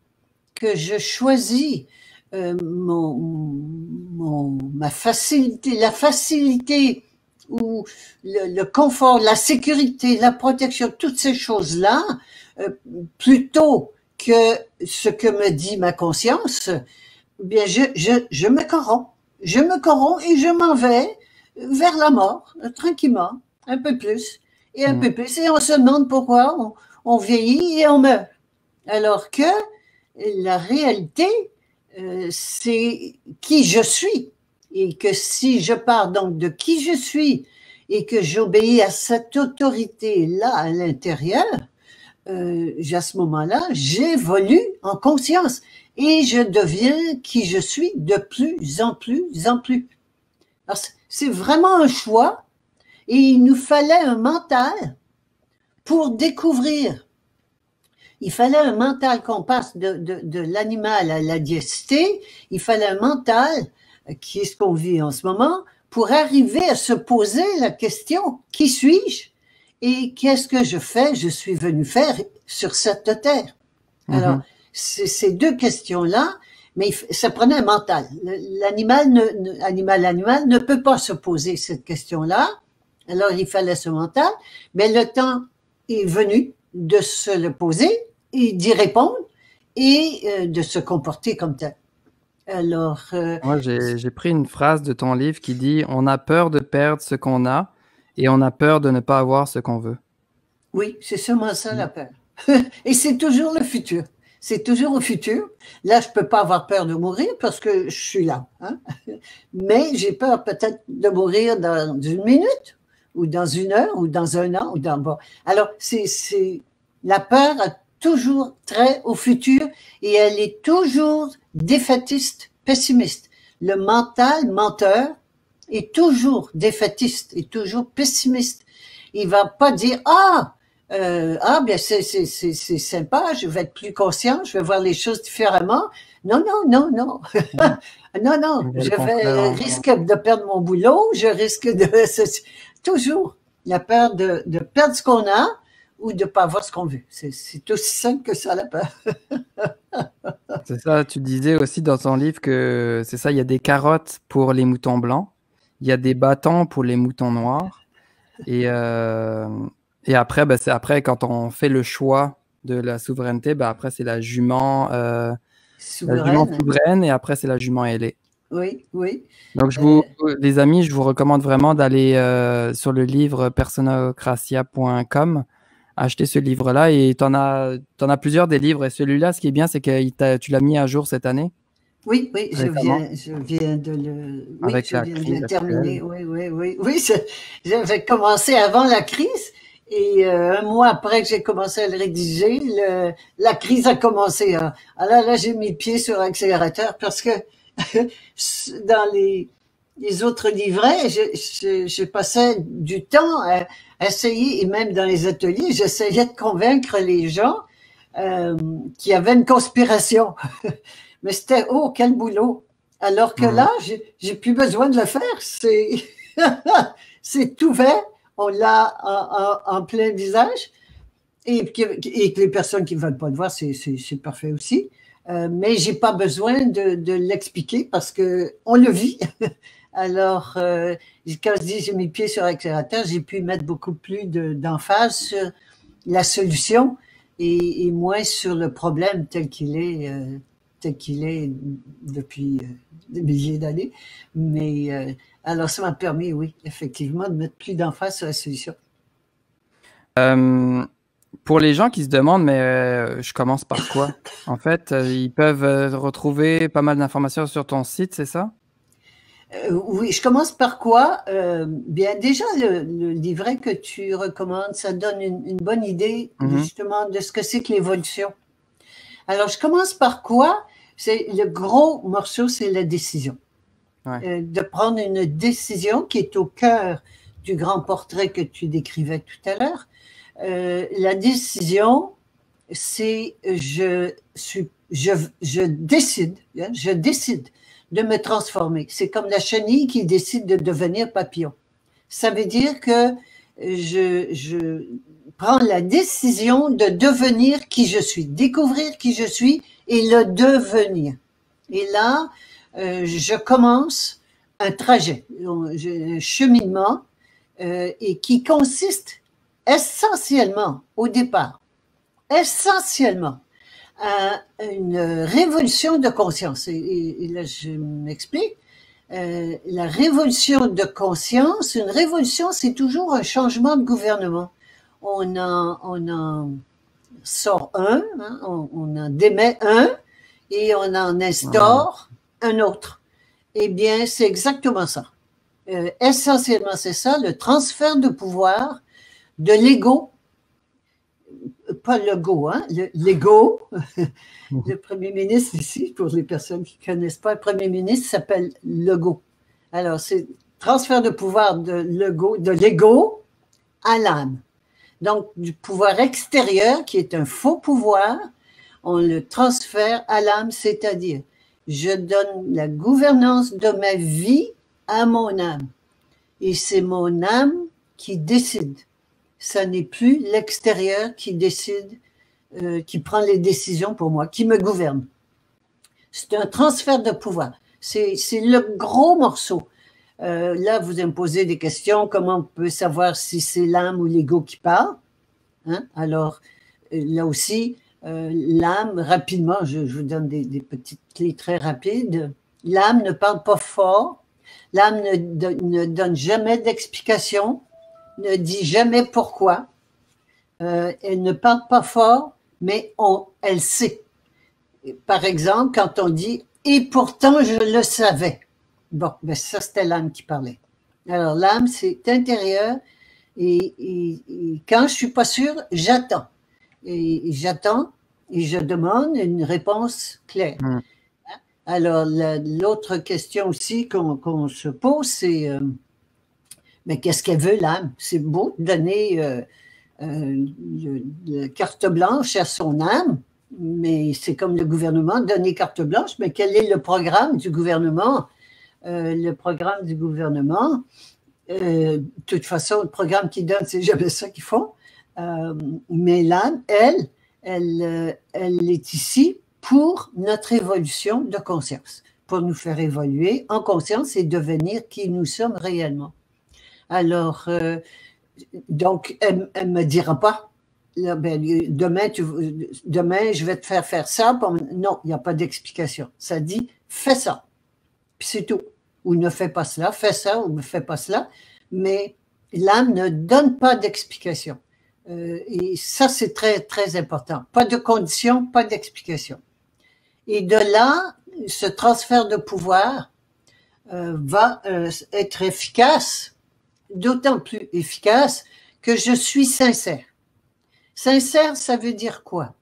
S2: que je choisis ma facilité, la facilité ou le confort, la sécurité, la protection, toutes ces choses-là, plutôt que ce que me dit ma conscience, eh bien, je me corromps. Je me corromps et je m'en vais vers la mort, tranquillement, un peu plus, et un peu plus. Et on se demande pourquoi on vieillit et on meurt. Alors que la réalité, c'est qui je suis. Et que si je pars donc de qui je suis et que j'obéis à cette autorité-là à l'intérieur, à ce moment-là, j'évolue en conscience et je deviens qui je suis de plus en plus en plus. Alors, c'est vraiment un choix et il nous fallait un mental pour découvrir. Il fallait un mental qu'on passe de l'animal à la diécité. Il fallait un mental, qui est ce qu'on vit en ce moment, pour arriver à se poser la question, qui suis-je et qu'est-ce que je suis venu faire sur cette terre? Alors, ces deux questions-là, mais ça prenait un mental. L'animal ne peut pas se poser cette question-là. Alors, il fallait ce mental, mais le temps est venu de se le poser et d'y répondre et de se comporter comme tel. Alors,
S1: moi, j'ai pris une phrase de ton livre qui dit « On a peur de perdre ce qu'on a et on a peur de ne pas avoir ce qu'on veut. »
S2: Oui, c'est seulement ça la peur. Et c'est toujours le futur. C'est toujours au futur. Là, je peux pas avoir peur de mourir parce que je suis là. Hein? Mais j'ai peur peut-être de mourir dans une minute ou dans une heure ou dans un an ou dans bon. Alors, la peur a toujours trait au futur et elle est toujours défaitiste, pessimiste. Le mental menteur est toujours défaitiste, est toujours pessimiste. Il va pas dire bien c'est sympa, je vais être plus conscient, je vais voir les choses différemment. Non, non, non, non. Non, non, je vais risque de perdre mon boulot, je risque de toujours la peur de perdre ce qu'on a ou de pas avoir ce qu'on veut. C'est aussi simple que ça, la peur.
S1: C'est ça, tu disais aussi dans ton livre que c'est ça, il y a des carottes pour les moutons blancs, il y a des bâtons pour les moutons noirs, et après, c'est après quand on fait le choix de la souveraineté, après c'est la jument souveraine, et après c'est la jument ailée.
S2: Oui, oui.
S1: Donc les amis, je vous recommande vraiment d'aller sur le livre personocratia.com, acheter ce livre-là, et t'en as plusieurs des livres, et celui-là, ce qui est bien, c'est que tu l'as mis à jour cette année.
S2: Oui, je viens de le terminer. Oui, j'avais commencé avant la crise et un mois après que j'ai commencé à le rédiger, la crise a commencé. Alors là, j'ai mis le pied sur l'accélérateur parce que dans les autres livrets, je passais du temps à essayer, et même dans les ateliers, j'essayais de convaincre les gens qu'il y avait une conspiration. Mais c'était, quel boulot! Alors que là, j'ai plus besoin de le faire. C'est tout fait. On l'a en plein visage. Et que les personnes qui ne veulent pas le voir, c'est parfait aussi. Mais j'ai pas besoin de l'expliquer parce que on le vit. Alors, quand je dis j'ai mis le pied sur l'accélérateur, j'ai pu mettre beaucoup plus d'emphase sur la solution et moins sur le problème tel qu'il est depuis des milliers d'années. Mais alors, ça m'a permis, oui, effectivement, de mettre plus d'emphase sur la solution.
S1: Pour les gens qui se demandent, mais je commence par quoi? En fait, ils peuvent retrouver pas mal d'informations sur ton site, c'est ça?
S2: Oui, je commence par quoi? Bien, déjà, le livret que tu recommandes, ça donne une bonne idée justement de ce que c'est que l'évolution. Alors, je commence par quoi? C'est le gros morceau, c'est la décision. Ouais. De prendre une décision qui est au cœur du grand portrait que tu décrivais tout à l'heure. La décision, c'est je décide de me transformer. C'est comme la chenille qui décide de devenir papillon. Ça veut dire que je prends la décision de devenir qui je suis, découvrir qui je suis et le devenir. Et là, je commence un trajet, un cheminement et qui consiste essentiellement, au départ, essentiellement à une révolution de conscience. Et là, je m'explique. La révolution de conscience, une révolution, c'est toujours un changement de gouvernement. On en sort un, hein, on en démet un, et on en instaure un autre. Eh bien, c'est exactement ça. Essentiellement, c'est ça, le transfert de pouvoir de l'ego pas Legault, hein, l'ego. Le premier ministre ici, pour les personnes qui ne connaissent pas, le premier ministre s'appelle Legault. Alors, c'est transfert de pouvoir de l'ego à l'âme. Donc, du pouvoir extérieur, qui est un faux pouvoir, on le transfère à l'âme, c'est-à-dire, je donne la gouvernance de ma vie à mon âme. Et c'est mon âme qui décide. Ça n'est plus l'extérieur qui décide, qui prend les décisions pour moi, qui me gouverne. C'est un transfert de pouvoir. C'est le gros morceau. Là, vous me posez des questions. Comment on peut savoir si c'est l'âme ou l'ego qui parle? Hein? Alors, là aussi, l'âme, rapidement, je vous donne des petites clés très rapides. L'âme ne parle pas fort. L'âme ne donne jamais d'explication, ne dit jamais pourquoi. Elle ne parle pas fort, mais elle sait. Par exemple, quand on dit « et pourtant je le savais ». Bon, ben ça, c'était l'âme qui parlait. Alors, l'âme, c'est intérieur et quand je ne suis pas sûre, j'attends. Et j'attends et je demande une réponse claire. Alors, l'autre question aussi qu'on se pose, c'est mais qu'est-ce qu'elle veut, l'âme? C'est beau de donner carte blanche à son âme, mais c'est comme le gouvernement, donner carte blanche, mais quel est le programme du gouvernement? Le programme du gouvernement, de toute façon, le programme qu'ils donnent, c'est jamais ça qu'ils font. Mais l'âme, elle est ici pour notre évolution de conscience, pour nous faire évoluer en conscience et devenir qui nous sommes réellement. Alors, donc, elle ne me dira pas, là, ben, demain, je vais te faire ça. Non, il n'y a pas d'explication. Ça dit, fais ça. Puis c'est tout. Ou ne fais pas cela, fais ça ou ne fais pas cela. Mais l'âme ne donne pas d'explication. Et ça, c'est très, très important. Pas de condition, pas d'explication. Et de là, ce transfert de pouvoir va être efficace, d'autant plus efficace que je suis sincère. Sincère, ça veut dire quoi?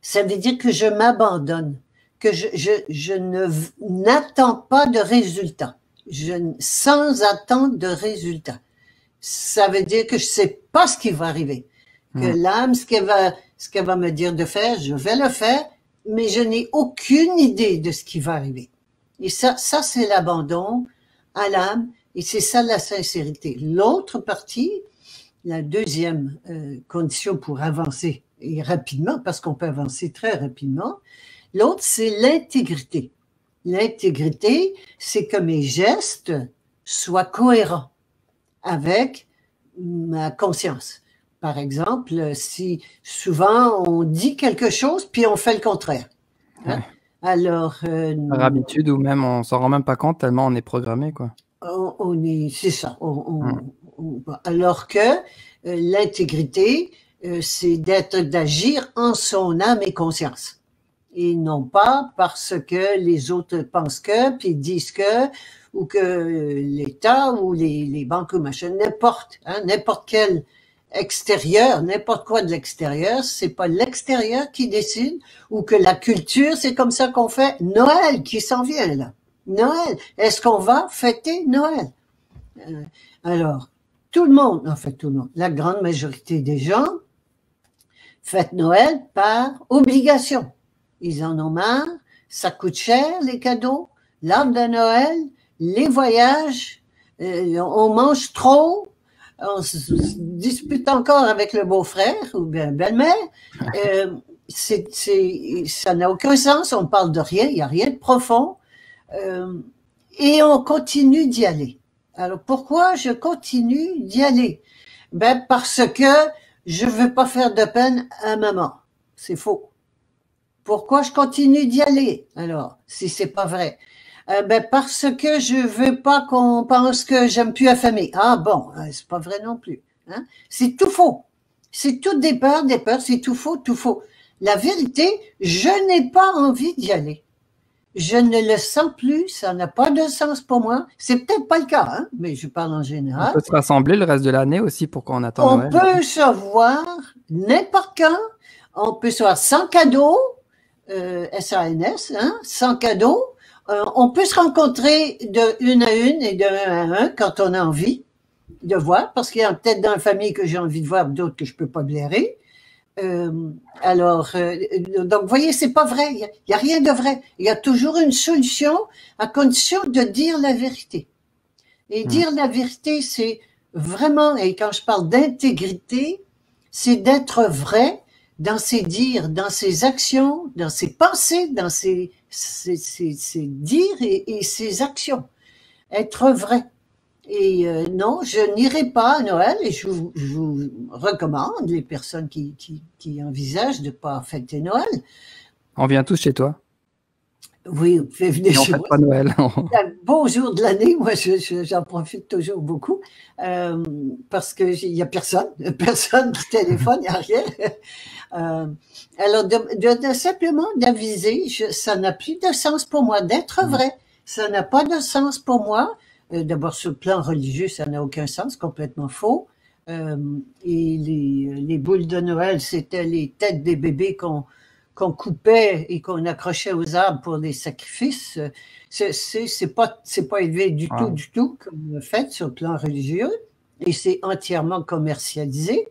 S2: Ça veut dire que je m'abandonne, que je n'attends pas de résultat, sans attente de résultat. Ça veut dire que je ne sais pas ce qui va arriver, que l'âme, ce qu'elle va me dire de faire, je vais le faire, mais je n'ai aucune idée de ce qui va arriver. Et ça c'est l'abandon à l'âme, et c'est ça la sincérité. L'autre partie, la deuxième condition pour avancer, et rapidement, parce qu'on peut avancer très rapidement, l'autre, c'est l'intégrité. L'intégrité, c'est que mes gestes soient cohérents avec ma conscience. Par exemple, si souvent on dit quelque chose, puis on fait le contraire. Hein?
S1: Ouais.
S2: Alors,
S1: par habitude, ou même on s'en rend même pas compte tellement on est programmé, quoi.
S2: C'est ça. Alors que l'intégrité, c'est d'agir en son âme et conscience. Et non pas parce que les autres pensent que, puis disent que, ou que l'État ou les banques ou machin, n'importe quel extérieur, n'importe quoi de l'extérieur, c'est pas l'extérieur qui décide, ou que la culture, c'est comme ça qu'on fait. Noël qui s'en vient là. Noël. Est-ce qu'on va fêter Noël? Alors, tout le monde, la grande majorité des gens fêtent Noël par obligation. Ils en ont marre, ça coûte cher les cadeaux, l'arbre de Noël, les voyages, on mange trop, on se dispute encore avec le beau-frère ou bien belle-mère. Ça n'a aucun sens, on parle de rien, il n'y a rien de profond. Et on continue d'y aller. Alors, pourquoi je continue d'y aller? Ben, parce que je veux pas faire de peine à maman. C'est faux. Pourquoi je continue d'y aller? Alors, si c'est pas vrai. Ben, parce que je veux pas qu'on pense que j'aime plus la famille. Ah bon, c'est pas vrai non plus. Hein? C'est tout faux. C'est tout des peurs, c'est tout faux, tout faux. La vérité, je n'ai pas envie d'y aller. Je ne le sens plus, ça n'a pas de sens pour moi. C'est peut-être pas le cas, hein, mais je parle en général.
S1: On peut se rassembler le reste de l'année aussi pour qu'on attende Noël.
S2: On peut se voir n'importe quand, on peut se voir sans cadeau, SANS, hein, sans cadeau. On peut se rencontrer de une à une et de un à un quand on a envie de voir, parce qu'il y a peut-être dans la famille que j'ai envie de voir, d'autres que je peux pas blairer. Donc, vous voyez, c'est pas vrai. Il y a rien de vrai. Il y a toujours une solution à condition de dire la vérité. Et dire la vérité, c'est vraiment, et quand je parle d'intégrité, c'est d'être vrai dans ses dires, dans ses actions, dans ses pensées, dans ses dires et ses actions. Être vrai. Et non, je n'irai pas à Noël et je vous recommande, les personnes qui envisagent de ne pas fêter Noël.
S1: On vient tous chez toi.
S2: Oui, vous pouvez venir chez moi.
S1: Pas Noël.
S2: C'est un beau jour de l'année, moi j'en profite toujours beaucoup parce qu'il n'y a personne qui téléphone, il n'y a rien. Alors, de simplement d'aviser, ça n'a plus de sens pour moi d'être vrai. Ça n'a pas de sens pour moi. D'abord, sur le plan religieux, ça n'a aucun sens, complètement faux. Et les boules de Noël, c'était les têtes des bébés qu'on coupait et qu'on accrochait aux arbres pour des sacrifices. C'est pas élevé du tout comme fait sur le plan religieux. Et c'est entièrement commercialisé.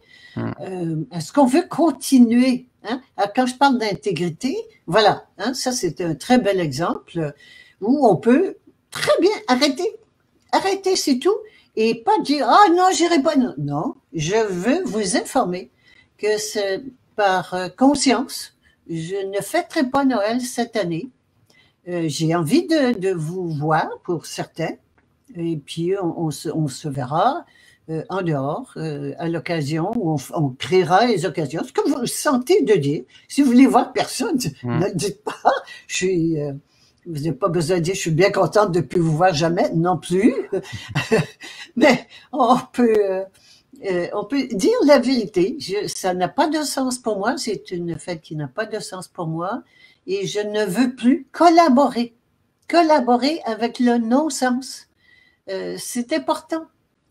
S2: Est-ce qu'on veut continuer? Hein? Quand je parle d'intégrité, voilà, hein, ça c'est un très bel exemple où on peut très bien arrêter, c'est tout, et pas dire « Ah non, j'irai pas ». Non, je veux vous informer que c'est par conscience, je ne fêterai pas Noël cette année. J'ai envie de vous voir pour certains, et puis on se verra en dehors, à l'occasion, où on créera les occasions. C'est comme vous le sentez de dire. Si vous voulez voir personne, ne dites pas, vous n'avez pas besoin de dire, je suis bien contente de ne plus vous voir jamais, non plus. Mais on peut dire la vérité. Ça n'a pas de sens pour moi. C'est une fête qui n'a pas de sens pour moi. Et je ne veux plus collaborer avec le non-sens. C'est important.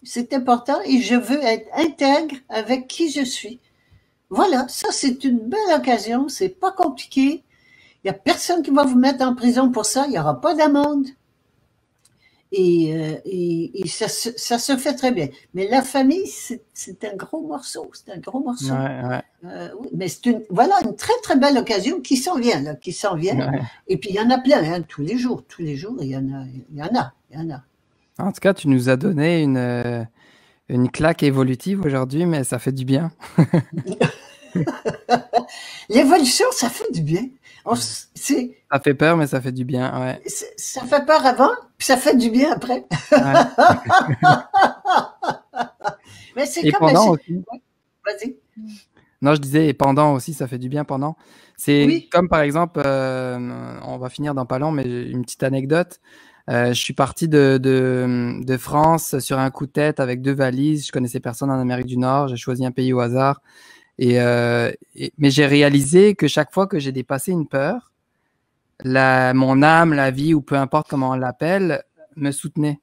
S2: C'est important et je veux être intègre avec qui je suis. Voilà, ça c'est une belle occasion. C'est pas compliqué. Il n'y a personne qui va vous mettre en prison pour ça. Il n'y aura pas d'amende. Et ça se fait très bien. Mais la famille, c'est un gros morceau. C'est un gros morceau. Oui, mais c'est une très, très belle occasion qui s'en vient, là, qui s'en vient. Ouais. Et puis, il y en a plein, hein, tous les jours, il y en a.
S1: En tout cas, tu nous as donné une claque évolutive aujourd'hui, mais ça fait du bien.
S2: L'évolution, ça fait du bien.
S1: Ça fait peur, mais ça fait du bien, ouais.
S2: Ça fait peur avant, puis ça fait du bien après. Ouais. Mais c'est comme
S1: pendant aussi.
S2: Ouais, vas-y.
S1: Non, je disais, et pendant aussi, ça fait du bien pendant. C'est comme par exemple, on va finir dans pas long, mais une petite anecdote. Je suis parti de France sur un coup de tête avec 2 valises. Je connaissais personne en Amérique du Nord. J'ai choisi un pays au hasard. Mais j'ai réalisé que chaque fois que j'ai dépassé une peur, mon âme, la vie, ou peu importe comment on l'appelle, me soutenait.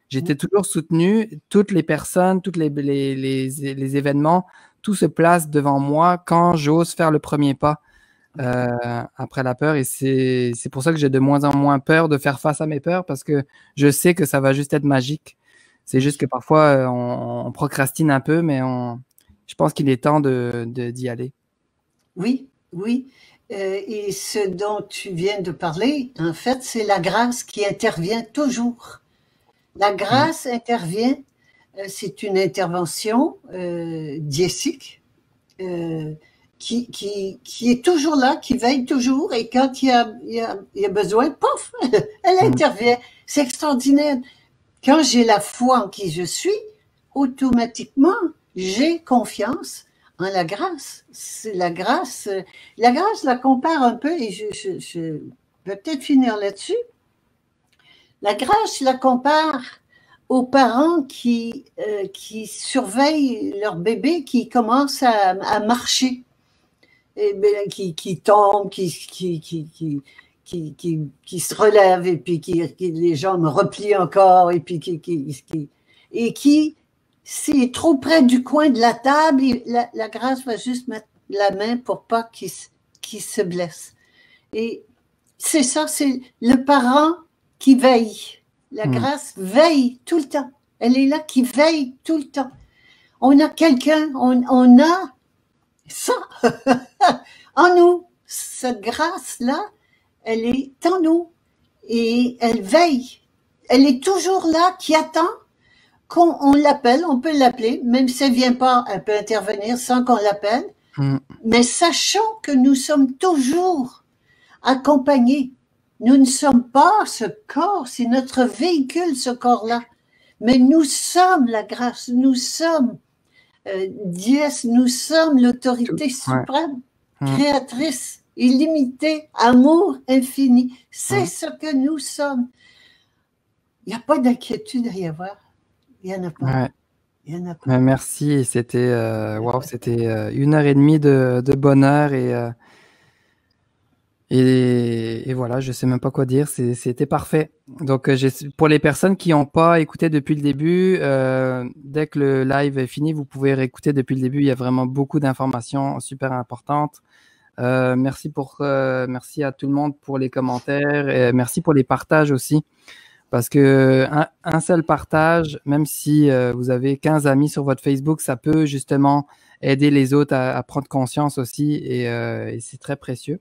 S1: J'étais toujours soutenu. Toutes les personnes, tous les événements, tout se place devant moi quand j'ose faire le premier pas après la peur. Et c'est pour ça que j'ai de moins en moins peur de faire face à mes peurs, parce que je sais que ça va juste être magique. C'est juste que parfois, on procrastine un peu, mais je pense qu'il est temps d'y aller.
S2: Oui. Et ce dont tu viens de parler, en fait, c'est la grâce qui intervient toujours. La grâce intervient, c'est une intervention diésique qui est toujours là, qui veille toujours, et quand il y a besoin, pouf, elle intervient. C'est extraordinaire. Quand j'ai la foi en qui je suis, automatiquement, j'ai confiance en la grâce. C'est la grâce. La grâce, je la compare un peu, et je vais peut-être finir là-dessus. La grâce, je la compare aux parents qui surveillent leur bébé qui commence à marcher, et bien, qui tombe, qui se relève, et puis les jambes replient encore, et puis qui s'il est trop près du coin de la table, la grâce va juste mettre la main pour pas qu'il se blesse. Et c'est ça, c'est le parent qui veille. La grâce veille tout le temps. Elle est là qui veille tout le temps. On a quelqu'un, on a ça en nous. Cette grâce-là, elle est en nous et elle veille. Elle est toujours là, qui attend qu'on l'appelle. On peut l'appeler, même si elle vient pas, elle peut intervenir sans qu'on l'appelle. Mais sachons que nous sommes toujours accompagnés. Nous ne sommes pas ce corps, c'est notre véhicule, ce corps-là. Mais nous sommes la grâce, nous sommes Diès, nous sommes l'autorité suprême, créatrice, illimitée, amour infini. C'est ce que nous sommes. Il n'y a pas d'inquiétude à y avoir. Il n'y en a pas.
S1: Ouais.
S2: Il y en a pas.
S1: Merci, c'était c'était 1h30 de bonheur et voilà, je sais même pas quoi dire, c'était parfait. Donc pour les personnes qui n'ont pas écouté depuis le début, dès que le live est fini, vous pouvez réécouter depuis le début. Il y a vraiment beaucoup d'informations super importantes. Merci à tout le monde pour les commentaires et merci pour les partages aussi. Parce que un seul partage, même si vous avez 15 amis sur votre Facebook, ça peut justement aider les autres à prendre conscience aussi et c'est très précieux.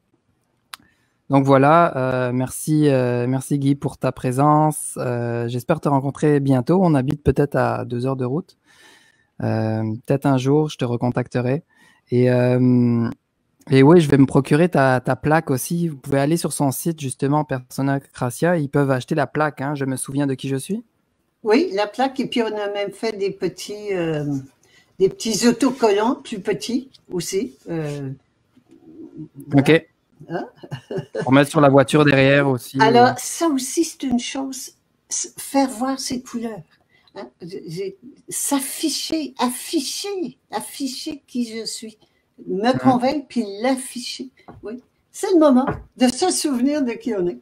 S1: Donc voilà, merci Guy pour ta présence. J'espère te rencontrer bientôt. On habite peut-être à 2 heures de route. Peut-être un jour, je te recontacterai. Et oui, je vais me procurer ta plaque aussi. Vous pouvez aller sur son site, justement, Persona Gracia. Ils peuvent acheter la plaque. Hein. Je me souviens de qui je suis.
S2: Oui, la plaque. Et puis, on a même fait des petits autocollants plus petits aussi. Voilà.
S1: OK. Hein? Pour mettre sur la voiture derrière aussi.
S2: Alors, ça aussi, c'est une chose. Faire voir ses couleurs. Hein? S'afficher, afficher qui je suis. Me convaincre puis l'afficher. Oui. C'est le moment de se souvenir de qui on est.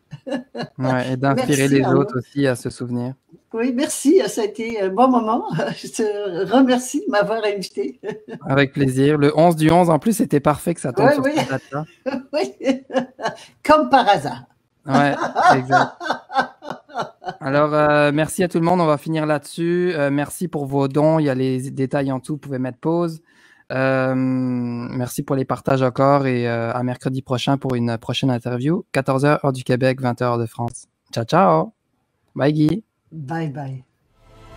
S1: Ouais, et d'inspirer les autres aussi à se souvenir.
S2: Oui, merci. Ça a été un bon moment. Je te remercie de m'avoir invité.
S1: Avec plaisir. Le 11/11, en plus, c'était parfait que ça tombe sur cette date-là.
S2: Oui, comme par hasard.
S1: Ouais, exact. Alors, merci à tout le monde. On va finir là-dessus. Merci pour vos dons. Il y a les détails en dessous. Vous pouvez mettre pause. Merci pour les partages encore et à mercredi prochain pour une prochaine interview. 14h heure du Québec, 20h heure de France. Ciao, ciao. Bye Guy.
S2: Bye bye.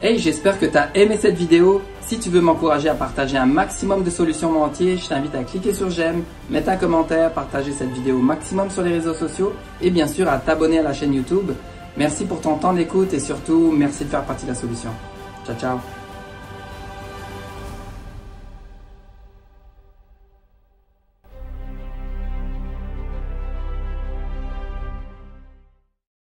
S1: Hey, j'espère que tu as aimé cette vidéo. Si tu veux m'encourager à partager un maximum de solutions mon entier, je t'invite à cliquer sur j'aime, mettre un commentaire, partager cette vidéo au maximum sur les réseaux sociaux et bien sûr à t'abonner à la chaîne YouTube. Merci pour ton temps d'écoute et surtout merci de faire partie de la solution. Ciao, ciao.